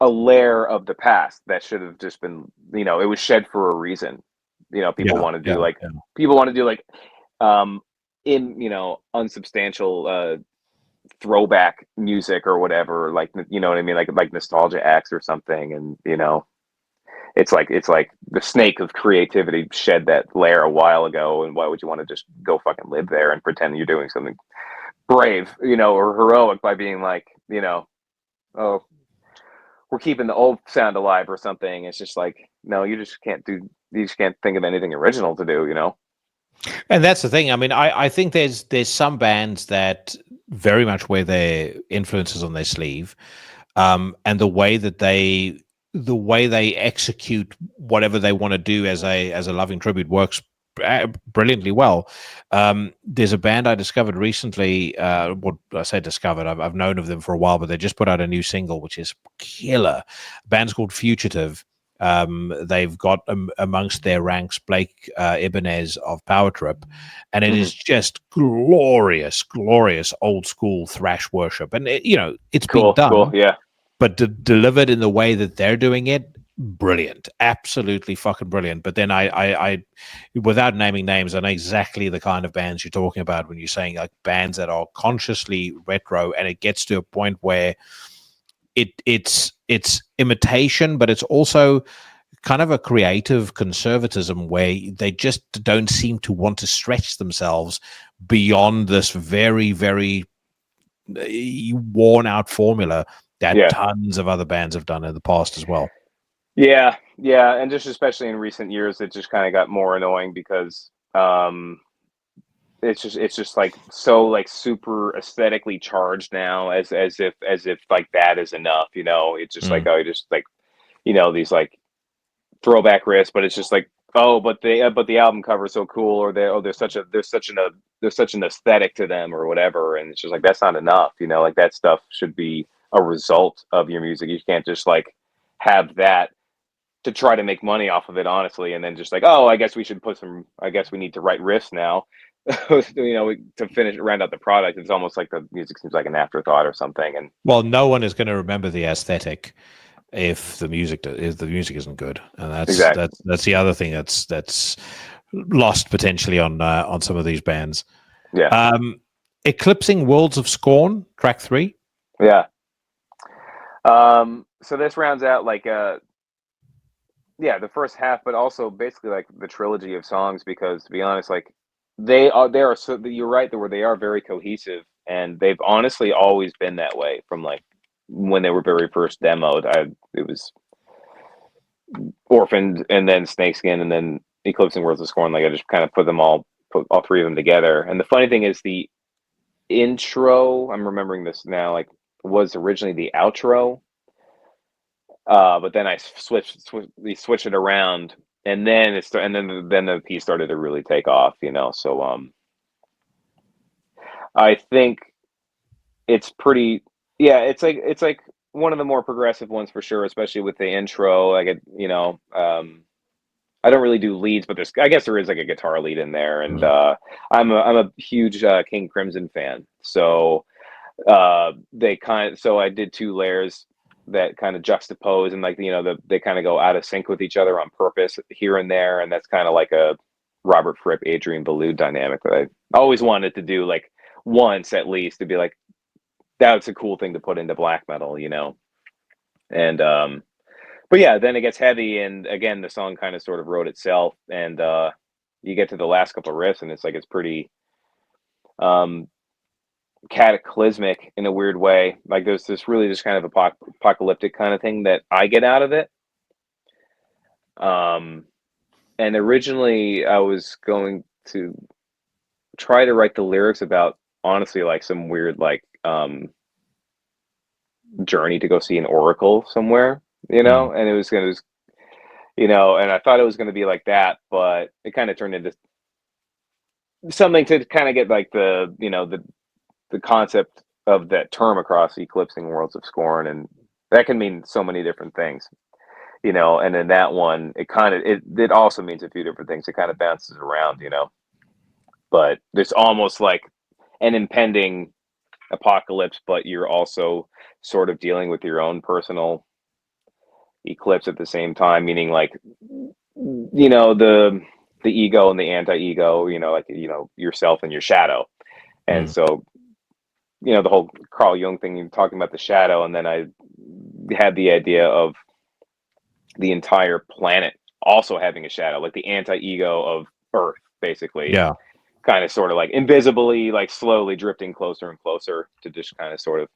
a layer of the past that should have just been it was shed for a reason. People want to do people want to do like in unsubstantial throwback music or whatever, like what I mean, like nostalgia acts or something, and it's like the snake of creativity shed that layer a while ago, and why would you want to just go fucking live there and pretend you're doing something brave, or heroic by being like, oh, we're keeping the old sound alive or something. It's just like, no, you just can't think of anything original to do, And that's the thing. I mean, I think there's some bands that very much wear their influences on their sleeve, and the way they execute whatever they want to do as a loving tribute works brilliantly well. There's a band I discovered recently. What I say discovered, I've known of them for a while, but they just put out a new single which is killer. The band's called Fugitive. They've got amongst their ranks Blake Ibanez of Power Trip, and it is just glorious old school thrash worship. And it's been done, yeah, but delivered in the way that they're doing it, brilliant, absolutely fucking brilliant. But then I without naming names, I know exactly the kind of bands you're talking about when you're saying like bands that are consciously retro, and it gets to a point where it's imitation, but it's also kind of a creative conservatism where they just don't seem to want to stretch themselves beyond this very, very worn out formula that tons of other bands have done in the past as well. Yeah, and just especially in recent years, it just kind of got more annoying because it's just like so like super aesthetically charged now, as if like that is enough, It's just like, oh, just like these like throwback riffs, but it's just like, oh, but the album cover is so cool, or there's such an aesthetic to them or whatever, and it's just like that's not enough, like that stuff should be a result of your music. You can't just like have that to try to make money off of it, honestly, and then just like, oh, I guess we need to write riffs now, to round out the product. It's almost like the music seems like an afterthought or something. And well, no one is going to remember the aesthetic if the music isn't good, and that's the other thing that's lost potentially on some of these bands. Yeah. Eclipsing Worlds of Scorn, track 3. Yeah. So this rounds out like the first half, but also basically like the trilogy of songs, because to be honest, like they are so, you're right, they are very cohesive, and they've honestly always been that way from like when they were very first demoed. It was Orphaned, and then Snakeskin, and then Eclipsing Worlds of Scorn. Like I just kind of put all three of them together. And the funny thing is the intro, I'm remembering this now, like was originally the outro. But then I switched it around, and then then the piece started to really take off, So I think it's pretty, it's like one of the more progressive ones for sure, especially with the intro. Like I don't really do leads, but I guess there is like a guitar lead in there, and I'm a huge King Crimson fan, so so I did 2 layers that kind of juxtapose, and like they kind of go out of sync with each other on purpose here and there, and that's kind of like a Robert Fripp, Adrian Belew dynamic that I always wanted to do like once at least, to be like, that's a cool thing to put into black metal, and but yeah, then it gets heavy, and again the song kind of sort of wrote itself, and you get to the last couple of riffs, and it's like it's pretty cataclysmic in a weird way. Like there's this really just kind of apocalyptic kind of thing that I get out of it. And originally I was going to try to write the lyrics about, honestly, like some weird like journey to go see an oracle somewhere, and it was gonna, and I thought it was gonna be like that, but it kind of turned into something to kind of get like the concept of that term across Eclipsing Worlds of Scorn, and that can mean so many different things, and in that one it also means a few different things. It kind of bounces around, but it's almost like an impending apocalypse, but you're also sort of dealing with your own personal eclipse at the same time, meaning like, the ego and the anti-ego, like, yourself and your shadow. And so, the whole Carl Jung thing, you're talking about the shadow, and then I had the idea of the entire planet also having a shadow, like the anti-ego of Earth, basically. Yeah. Kind of sort of like invisibly, like slowly drifting closer and closer to just kind of sort of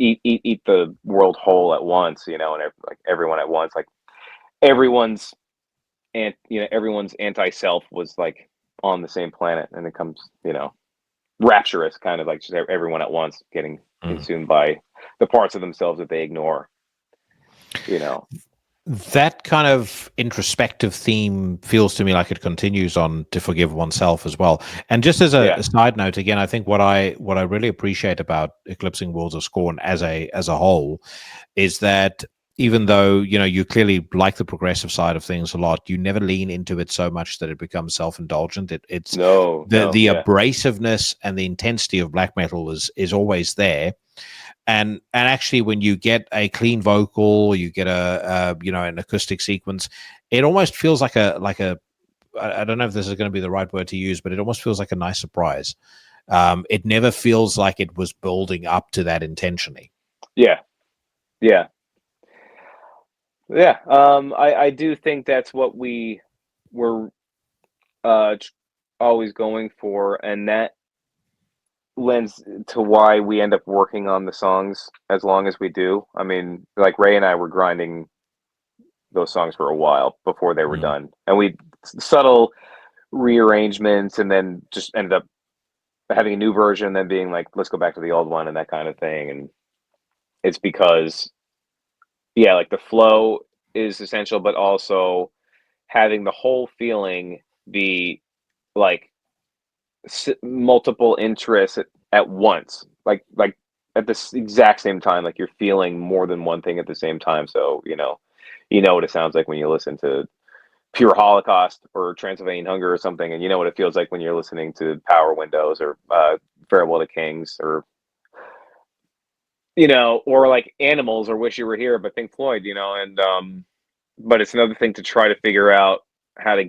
eat the world whole at once, and like everyone at once, like everyone's everyone's anti-self was like on the same planet, and it comes, rapturous, kind of like just everyone at once getting consumed by the parts of themselves that they ignore. That kind of introspective theme feels to me like it continues on To Forgive Oneself as well. And just as a side note, again, I think what I really appreciate about Eclipsing Worlds of Scorn as a whole is that even though, you clearly like the progressive side of things a lot, you never lean into it so much that it becomes self-indulgent. It's the abrasiveness and the intensity of black metal is always there. And actually, when you get a clean vocal, you get an acoustic sequence, it almost feels like a I don't know if this is going to be the right word to use, but it almost feels like a nice surprise. It never feels like it was building up to that intentionally. Yeah. I do think that's what we were always going for, and that lends to why we end up working on the songs as long as we do. I mean, like Ray and I were grinding those songs for a while before they were done, and we subtle rearrangements, and then just ended up having a new version, then being like, let's go back to the old one, and that kind of thing. And it's because, like the flow is essential, but also having the whole feeling be like multiple interests at once, like at the exact same time, like you're feeling more than one thing at the same time. So what it sounds like when you listen to Pure Holocaust or Transylvanian Hunger or something, and you know what it feels like when you're listening to Power Windows or Farewell to Kings, or or like Animals or Wish You Were Here by Pink Floyd, and but it's another thing to try to figure out how to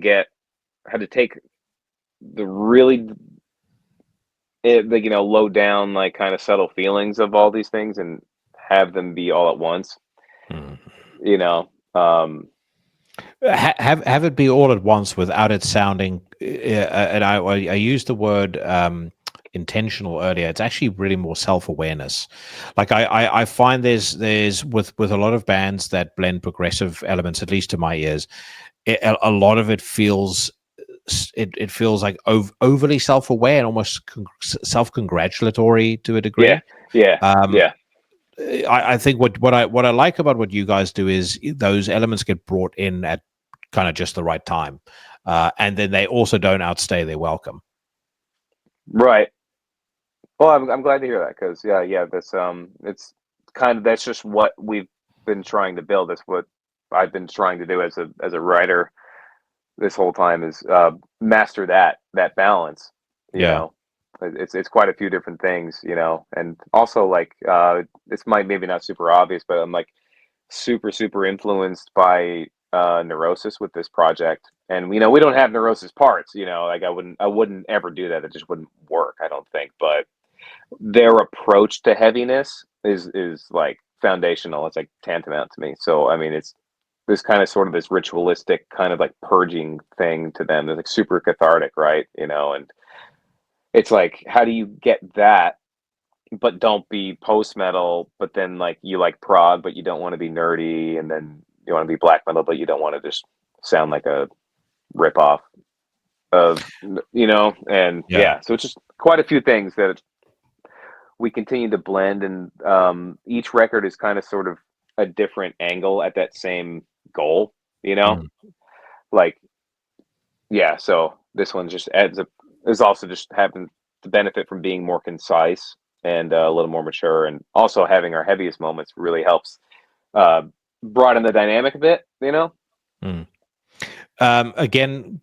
take the really low down, like kind of subtle feelings of all these things and have them be all at once. Have it be all at once without it sounding and I used the word intentional earlier. It's actually really more self-awareness. Like I find there's with a lot of bands that blend progressive elements, at least to my ears, a lot of it feels like overly self-aware and almost self-congratulatory to a degree. I think what I like about what you guys do is those elements get brought in at kind of just the right time, and then they also don't outstay their welcome. Right. Well, I'm glad to hear that, because that's that's just what we've been trying to build. That's what I've been trying to do as a writer this whole time, is master that balance. It's quite a few different things, and also like this might maybe not super obvious, but I'm like super influenced by Neurosis with this project. And we don't have Neurosis parts, like I wouldn't ever do that. It just wouldn't work, I don't think. But their approach to heaviness is like foundational. It's like tantamount to me. So I mean, it's this kind of sort of this ritualistic kind of like purging thing to them. It's like super cathartic, right? And it's like, how do you get that but don't be post metal, but then like you like prog, but you don't want to be nerdy, and then you want to be black metal, but you don't want to just sound like a rip off of, and Yeah. yeah, so it's just quite a few things that we continue to blend, and each record is kind of sort of a different angle at that same goal, Mm. like, yeah, so this one just adds up, is also just having the benefit from being more concise and a little more mature, and also having our heaviest moments really helps uh, broaden the dynamic a bit, Mm. Again,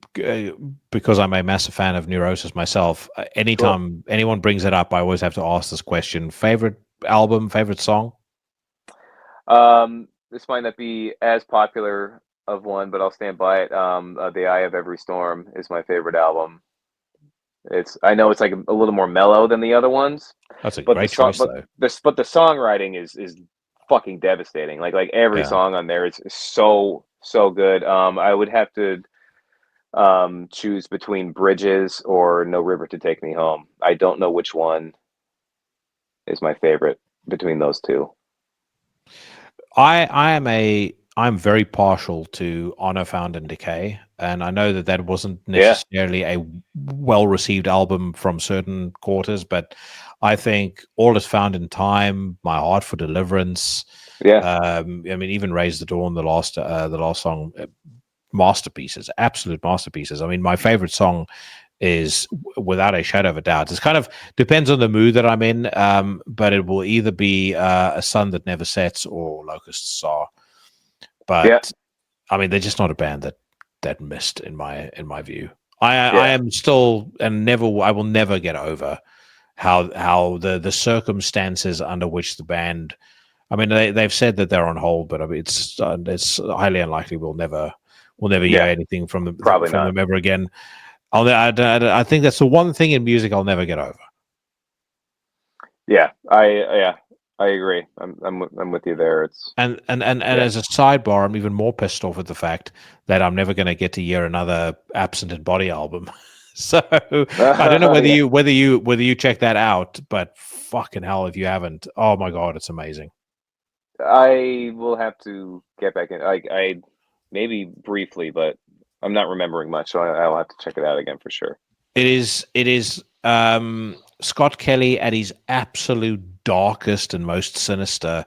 because I'm a massive fan of Neurosis myself, Sure. anytime anyone brings it up, I always have to ask this question: favorite album, favorite song? This might not be as popular of one, but I'll stand by it. The Eye of Every Storm is my favorite album. I know it's like a little more mellow than the other ones, That's a but the great song, choice, though. but the songwriting is fucking devastating. Like every Yeah. song on there is so good. I would have to choose between Bridges or No River to Take Me Home. I don't know which one is my favorite between those two. I'm very partial to Honor Found in Decay, and I know that that wasn't Yeah, necessarily a well received album from certain quarters, but I think All Is Found in Time, My Heart for Deliverance, yeah, I mean, even Raise the Dawn, the last song, masterpieces, absolute masterpieces. I mean, my favorite song is without a shadow of a doubt. It's kind of depends on the mood that I'm in, but it will either be A Sun That Never Sets or Locusts Are. yeah, But I mean, they're just not a band that missed in my view. I yeah, am still and never I will never get over how the circumstances under which the band. I mean, they've said that they're on hold, but I mean, it's highly unlikely we'll never hear yeah. anything Probably from not. them ever again. I think that's the one thing in music I'll never get over. Yeah, I agree. I'm with you there. It's And yeah, as a sidebar, I'm even more pissed off at the fact that I'm never going to get to hear another Absent and Body album. So I don't know yeah. whether you check that out, but fucking hell, if you haven't, oh my god, it's amazing. I will have to get back in. I maybe briefly, but I'm not remembering much, so I'll have to check it out again for sure. It is Scott Kelly at his absolute darkest and most sinister,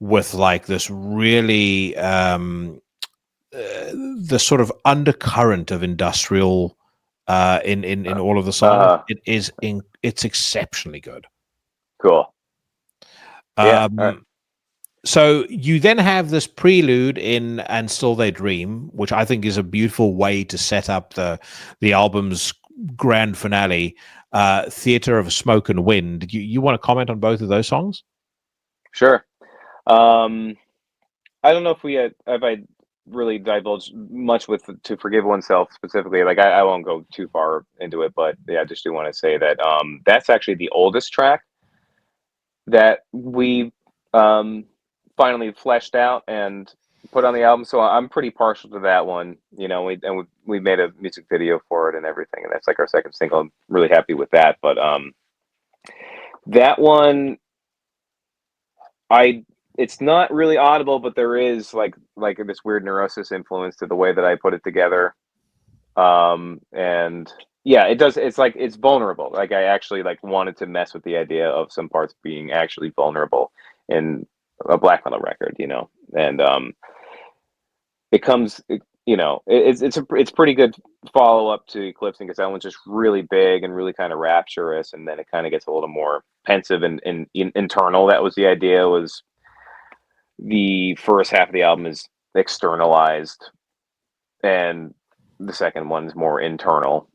with like this really the sort of undercurrent of industrial in all of the songs. Uh, It's exceptionally good. cool. Yeah. Um, so you then have this prelude in "And Still They Dream," which I think is a beautiful way to set up the album's grand finale, "Theater of Smoke and Wind." You want to comment on both of those songs? Sure. Um, I don't know if I really divulged much with To Forgive Oneself specifically. Like I won't go too far into it, but yeah, I just do want to say that that's actually the oldest track that we um, finally fleshed out and put on the album. So I'm pretty partial to that one. We made a music video for it and everything, and that's like our second single. I'm really happy with that. But that one, I it's not really audible, but there is like this weird Neurosis influence to the way that I put it together. And yeah, it does. It's like it's vulnerable. Like I actually like wanted to mess with the idea of some parts being actually vulnerable in a black metal record, and it comes, it's pretty good follow up to Eclipsing, because that one's just really big and really kind of rapturous, and then it kind of gets a little more pensive and internal. That was the idea. Was the first half of the album is externalized, and the second one's more internal,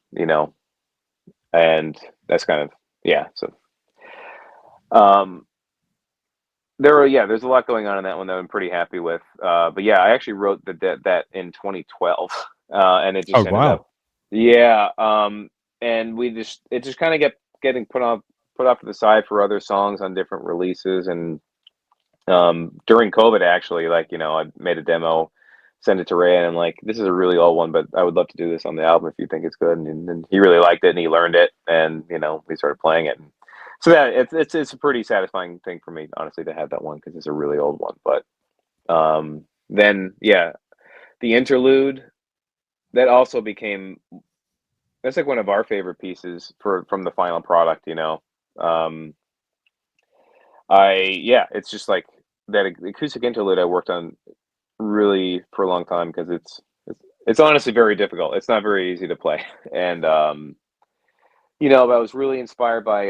and that's kind of, yeah. So um there's a lot going on in that one that I'm pretty happy with. But yeah, I actually wrote that in 2012, and it Oh just ended wow! up, yeah. And it just kind of getting put off to the side for other songs on different releases. And during COVID, actually, like, I made a demo, sent it to Ray, and I'm like, this is a really old one, but I would love to do this on the album if you think it's good. And he really liked it, and he learned it, and we started playing it. And So that it's a pretty satisfying thing for me, honestly, to have that one because it's a really old one. But then yeah, the interlude that also became that's like one of our favorite pieces from the final product. It's just like that acoustic interlude I worked on really for a long time because it's honestly very difficult. It's not very easy to play, and but I was really inspired by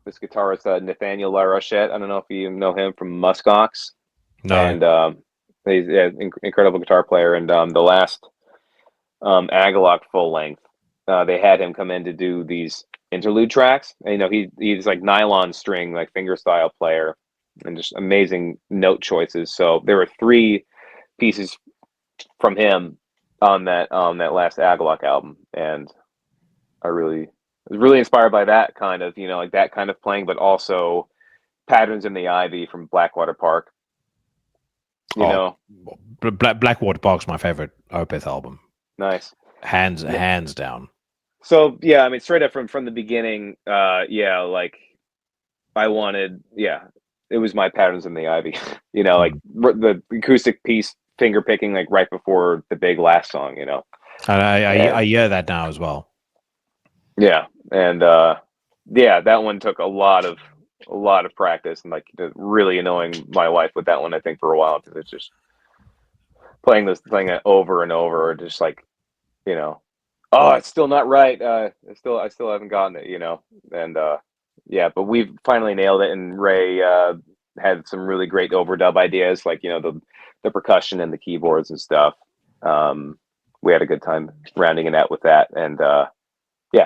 this guitarist Nathaniel LaRochette. I don't know if you know him from Muskox, No. and he's incredible guitar player. And the last Agalloch full length, they had him come in to do these interlude tracks. And, he's like nylon string, like fingerstyle player, and just amazing note choices. So there were 3 pieces from him on that last Agalloch album, and I was really inspired by that kind of like that kind of playing, but also Patterns in the Ivy from Blackwater Park. Blackwater Park's my favorite Opeth album. Nice, hands down. So yeah, I mean, straight up from the beginning, like I wanted, it was my Patterns in the Ivy, like the acoustic piece, finger picking, like right before the big last song, And I hear that now as well. Yeah, and that one took a lot of practice, and like really annoying my wife with that one, I think, for a while, because it's just playing it over and over, just like, oh, it's still not right. I still haven't gotten it, and but we've finally nailed it, and Ray had some really great overdub ideas, like the percussion and the keyboards and stuff. We had a good time rounding it out with that, and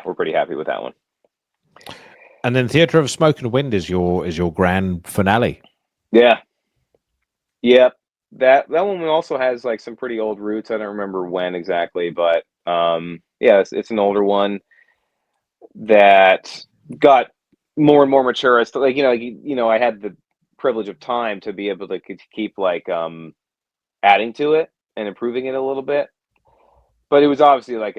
we're pretty happy with that one. And then Theatre of Smoke and Wind is your grand finale. Yeah. Yep. That one also has like some pretty old roots. I don't remember when exactly, but it's an older one that got more and more mature. As to, like I had the privilege of time to be able to keep like adding to it and improving it a little bit. But it was obviously like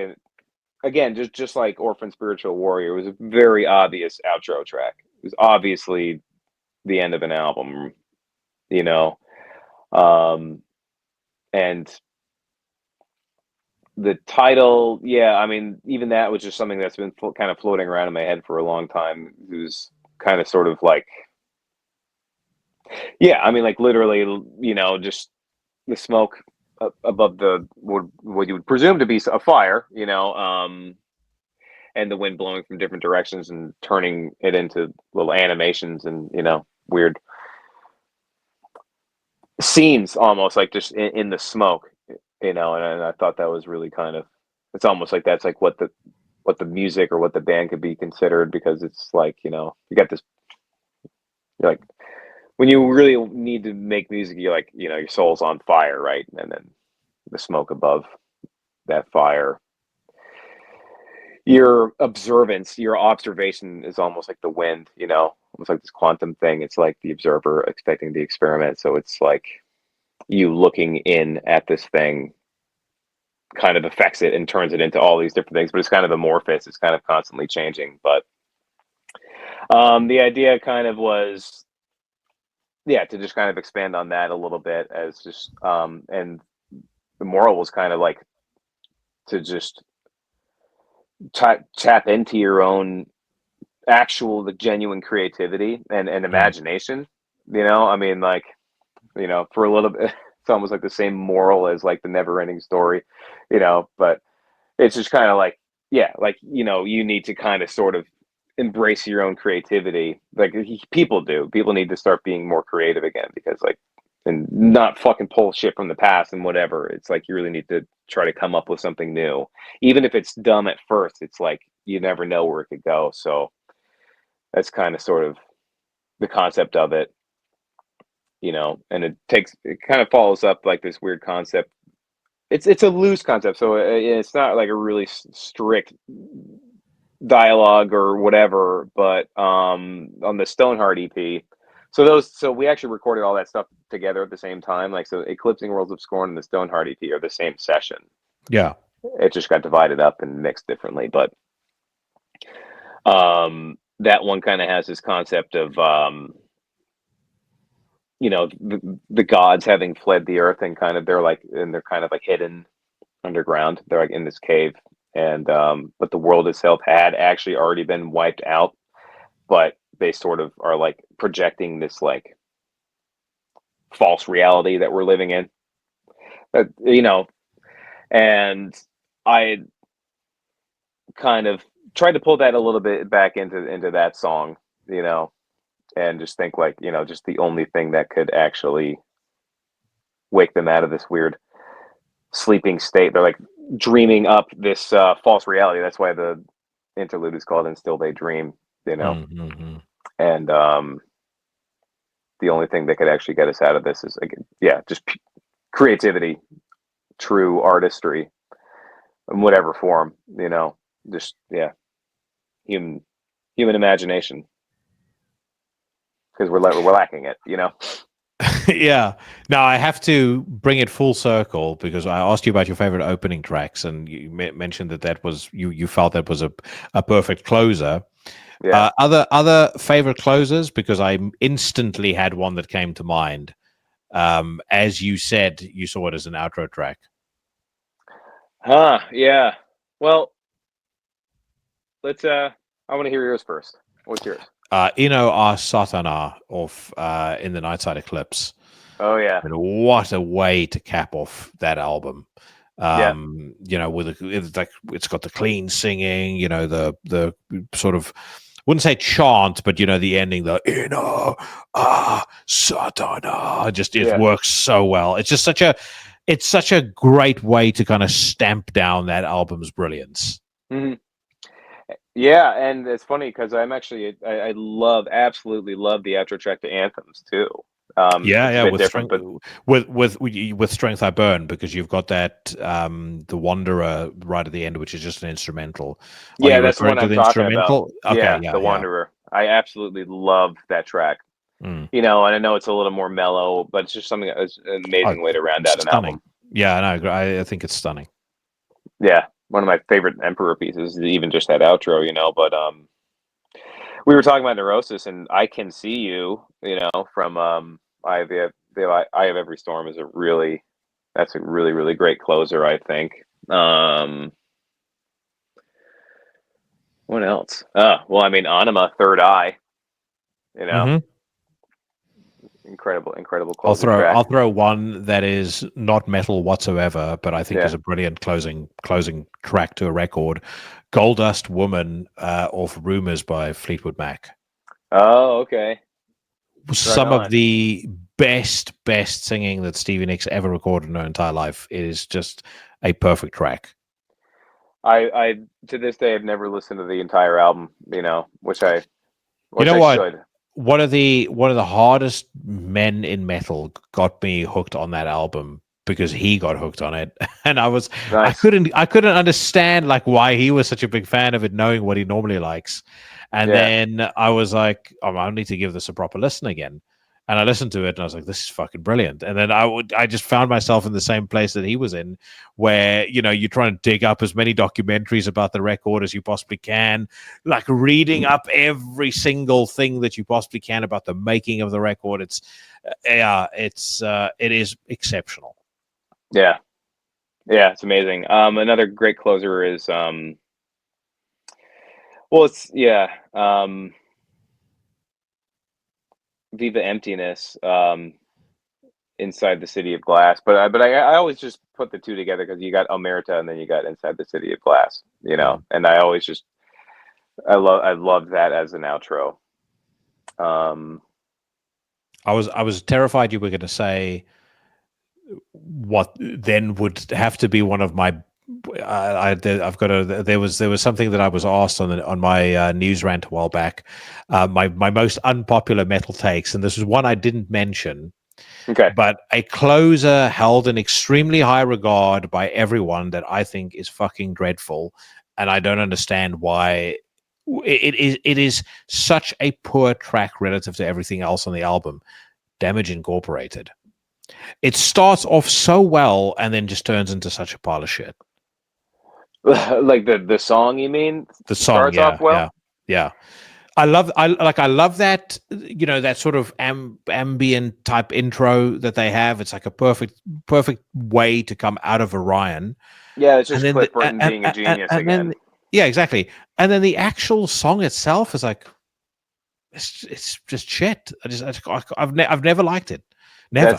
again, just like Orphan Spiritual Warrior, it was a very obvious outro track. It was obviously the end of an album, and the title, I mean, even that was just something that's been kind of floating around in my head for a long time. It was kind of sort of like, I mean, like literally, just the smoke above what you would presume to be a fire, and the wind blowing from different directions and turning it into little animations and weird scenes, almost like just in the smoke, and I thought that was really kind of, it's almost like that's like what the music or what the band could be considered, because it's like you got this, you're like, when you really need to make music, you're like, your soul's on fire, right? And then the smoke above that fire, your observation is almost like the wind, almost like this quantum thing. It's like the observer expecting the experiment. So it's like you looking in at this thing kind of affects it and turns it into all these different things, but it's kind of amorphous. It's kind of constantly changing. But the idea kind of was, to just kind of expand on that a little bit, as just, and the moral was kind of like to just tap into your own actual, the genuine creativity and imagination. I mean, like, for a little bit, it's almost like the same moral as like the never ending story, but it's just kind of like, you need to kind of sort of embrace your own creativity. Like people need to start being more creative again, because like, and not fucking pull shit from the past and whatever. It's like, you really need to try to come up with something new, even if it's dumb at first. It's like, you never know where it could go. So that's kind of sort of the concept of it, and it kind of follows up like this weird concept. It's a loose concept, so it's not like a really strict dialogue or whatever. But on the Stoneheart EP, so we actually recorded all that stuff together at the same time. Like, so Eclipsing Worlds of Scorn and the Stoneheart EP are the same session. Yeah, it just got divided up and mixed differently. But that one kind of has this concept of the gods having fled the earth, and they're kind of like hidden underground. They're like in this cave, and but the world itself had actually already been wiped out, but they sort of are like projecting this like false reality that we're living in. And I kind of tried to pull that a little bit back into that song, and just think like, just the only thing that could actually wake them out of this weird sleeping state. They're like dreaming up this false reality. That's why the interlude is called "And Still They Dream," Mm-hmm. And the only thing that could actually get us out of this is, just creativity, true artistry, in whatever form, human imagination, because we're lacking it. Yeah. Now I have to bring it full circle because I asked you about your favorite opening tracks, and you mentioned that was you felt that was a perfect closer. Yeah. Other favorite closers, because I instantly had one that came to mind. As you said, you saw it as an outro track. Yeah. Well, let's. I want to hear yours first. What's yours? Ino a Satana of In the Nightside Eclipse. Oh yeah. And what a way to cap off that album. With it's got the clean singing, the sort of, wouldn't say chant, but the ending, the Ino a Satana, just it works so well. It's just such a great way to kind of stamp down that album's brilliance. Mm-hmm. Yeah, and it's funny because I'm actually I absolutely love the outro track to Anthems too. With Strength I Burn, because you've got that the Wanderer right at the end, which is just an instrumental. Yeah, that's the one I'm talking about. Okay, the Wanderer. I absolutely love that track. And I know it's a little more mellow, but it's just something that's an amazing way to round out an album. Yeah, no, I think it's stunning. Yeah, one of my favorite Emperor pieces is even just that outro, But we were talking about Neurosis, and I Can See You, from I Have Every Storm is that's a really, really great closer, I think. What else? Well, I mean, Anima, Third Eye, incredible closing track. I'll throw one that is not metal whatsoever, but I think is a brilliant closing track to a record. Goldust Woman off Rumors by Fleetwood Mac. Oh, okay. Some of the best singing that Stevie Nicks ever recorded in her entire life. It is just a perfect track. I to this day have never listened to the entire album, which I should. One of the hardest men in metal got me hooked on that album because he got hooked on it, and nice. I couldn't understand like why he was such a big fan of it, knowing what he normally likes. And then I was like, I need to give this a proper listen again. And I listened to it and I was like, this is fucking brilliant. And then I just found myself in the same place that he was in, where, you're trying to dig up as many documentaries about the record as you possibly can, like reading up every single thing that you possibly can about the making of the record. It is exceptional. Yeah. Yeah, it's amazing. Another great closer is, Viva Emptiness, Inside the City of Glass. But I always just put the two together because you got Omerta and then you got Inside the City of Glass, and I always just, I love that as an outro. I was terrified you were going to say what then would have to be one of my there was something that I was asked on my news rant a while back, my most unpopular metal takes, and this is one I didn't mention. Okay. But a closer held in extremely high regard by everyone that I think is fucking dreadful, and I don't understand why it is such a poor track relative to everything else on the album. Damage Incorporated. It starts off so well and then just turns into such a pile of shit. Like the song, you mean? The song starts off well? Yeah. I love that, that sort of ambient type intro that they have. It's like a perfect way to come out of Orion. Yeah, it's And just then Cliff Burton being a genius again. then yeah, exactly. And then the actual song itself is like it's just shit. I've never liked it. Never.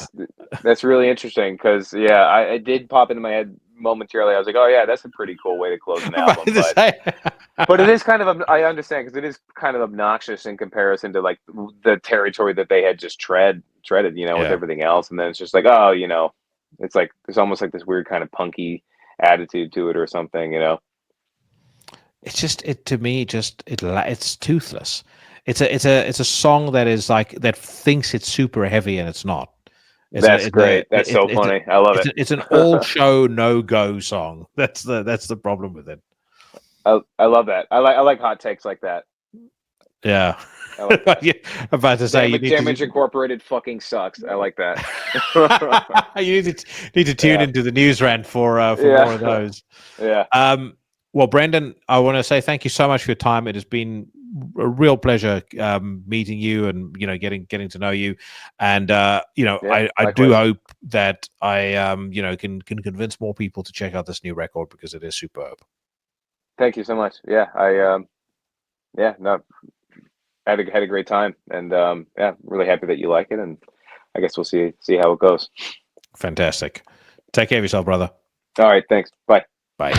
That's really interesting because I did pop into my head momentarily. I was like, oh yeah, that's a pretty cool way to close an album. But it is kind of, I understand, because it is kind of obnoxious in comparison to like the territory that they had just treaded, with everything else. And then it's just like, oh, it's like there's almost like this weird kind of punky attitude to it or something. It's just it's toothless. It's a song that is like that thinks it's super heavy and it's not. That's great. That's so funny. I love it. It's an all show no go song. That's the problem with it. I love that. I like hot takes like that. Yeah. I like that. Yeah, I'm about to say Damage Incorporated fucking sucks. I like that. You need to tune into the news rant for more of those. Yeah. Well, Brendan, I want to say thank you so much for your time. It has been a real pleasure meeting you and getting to know you. And I do hope that I can convince more people to check out this new record because it is superb. Thank you so much. Yeah, I had a great time, and really happy that you like it, and I guess we'll see how it goes. Fantastic. Take care of yourself, brother. All right, thanks. Bye. Bye.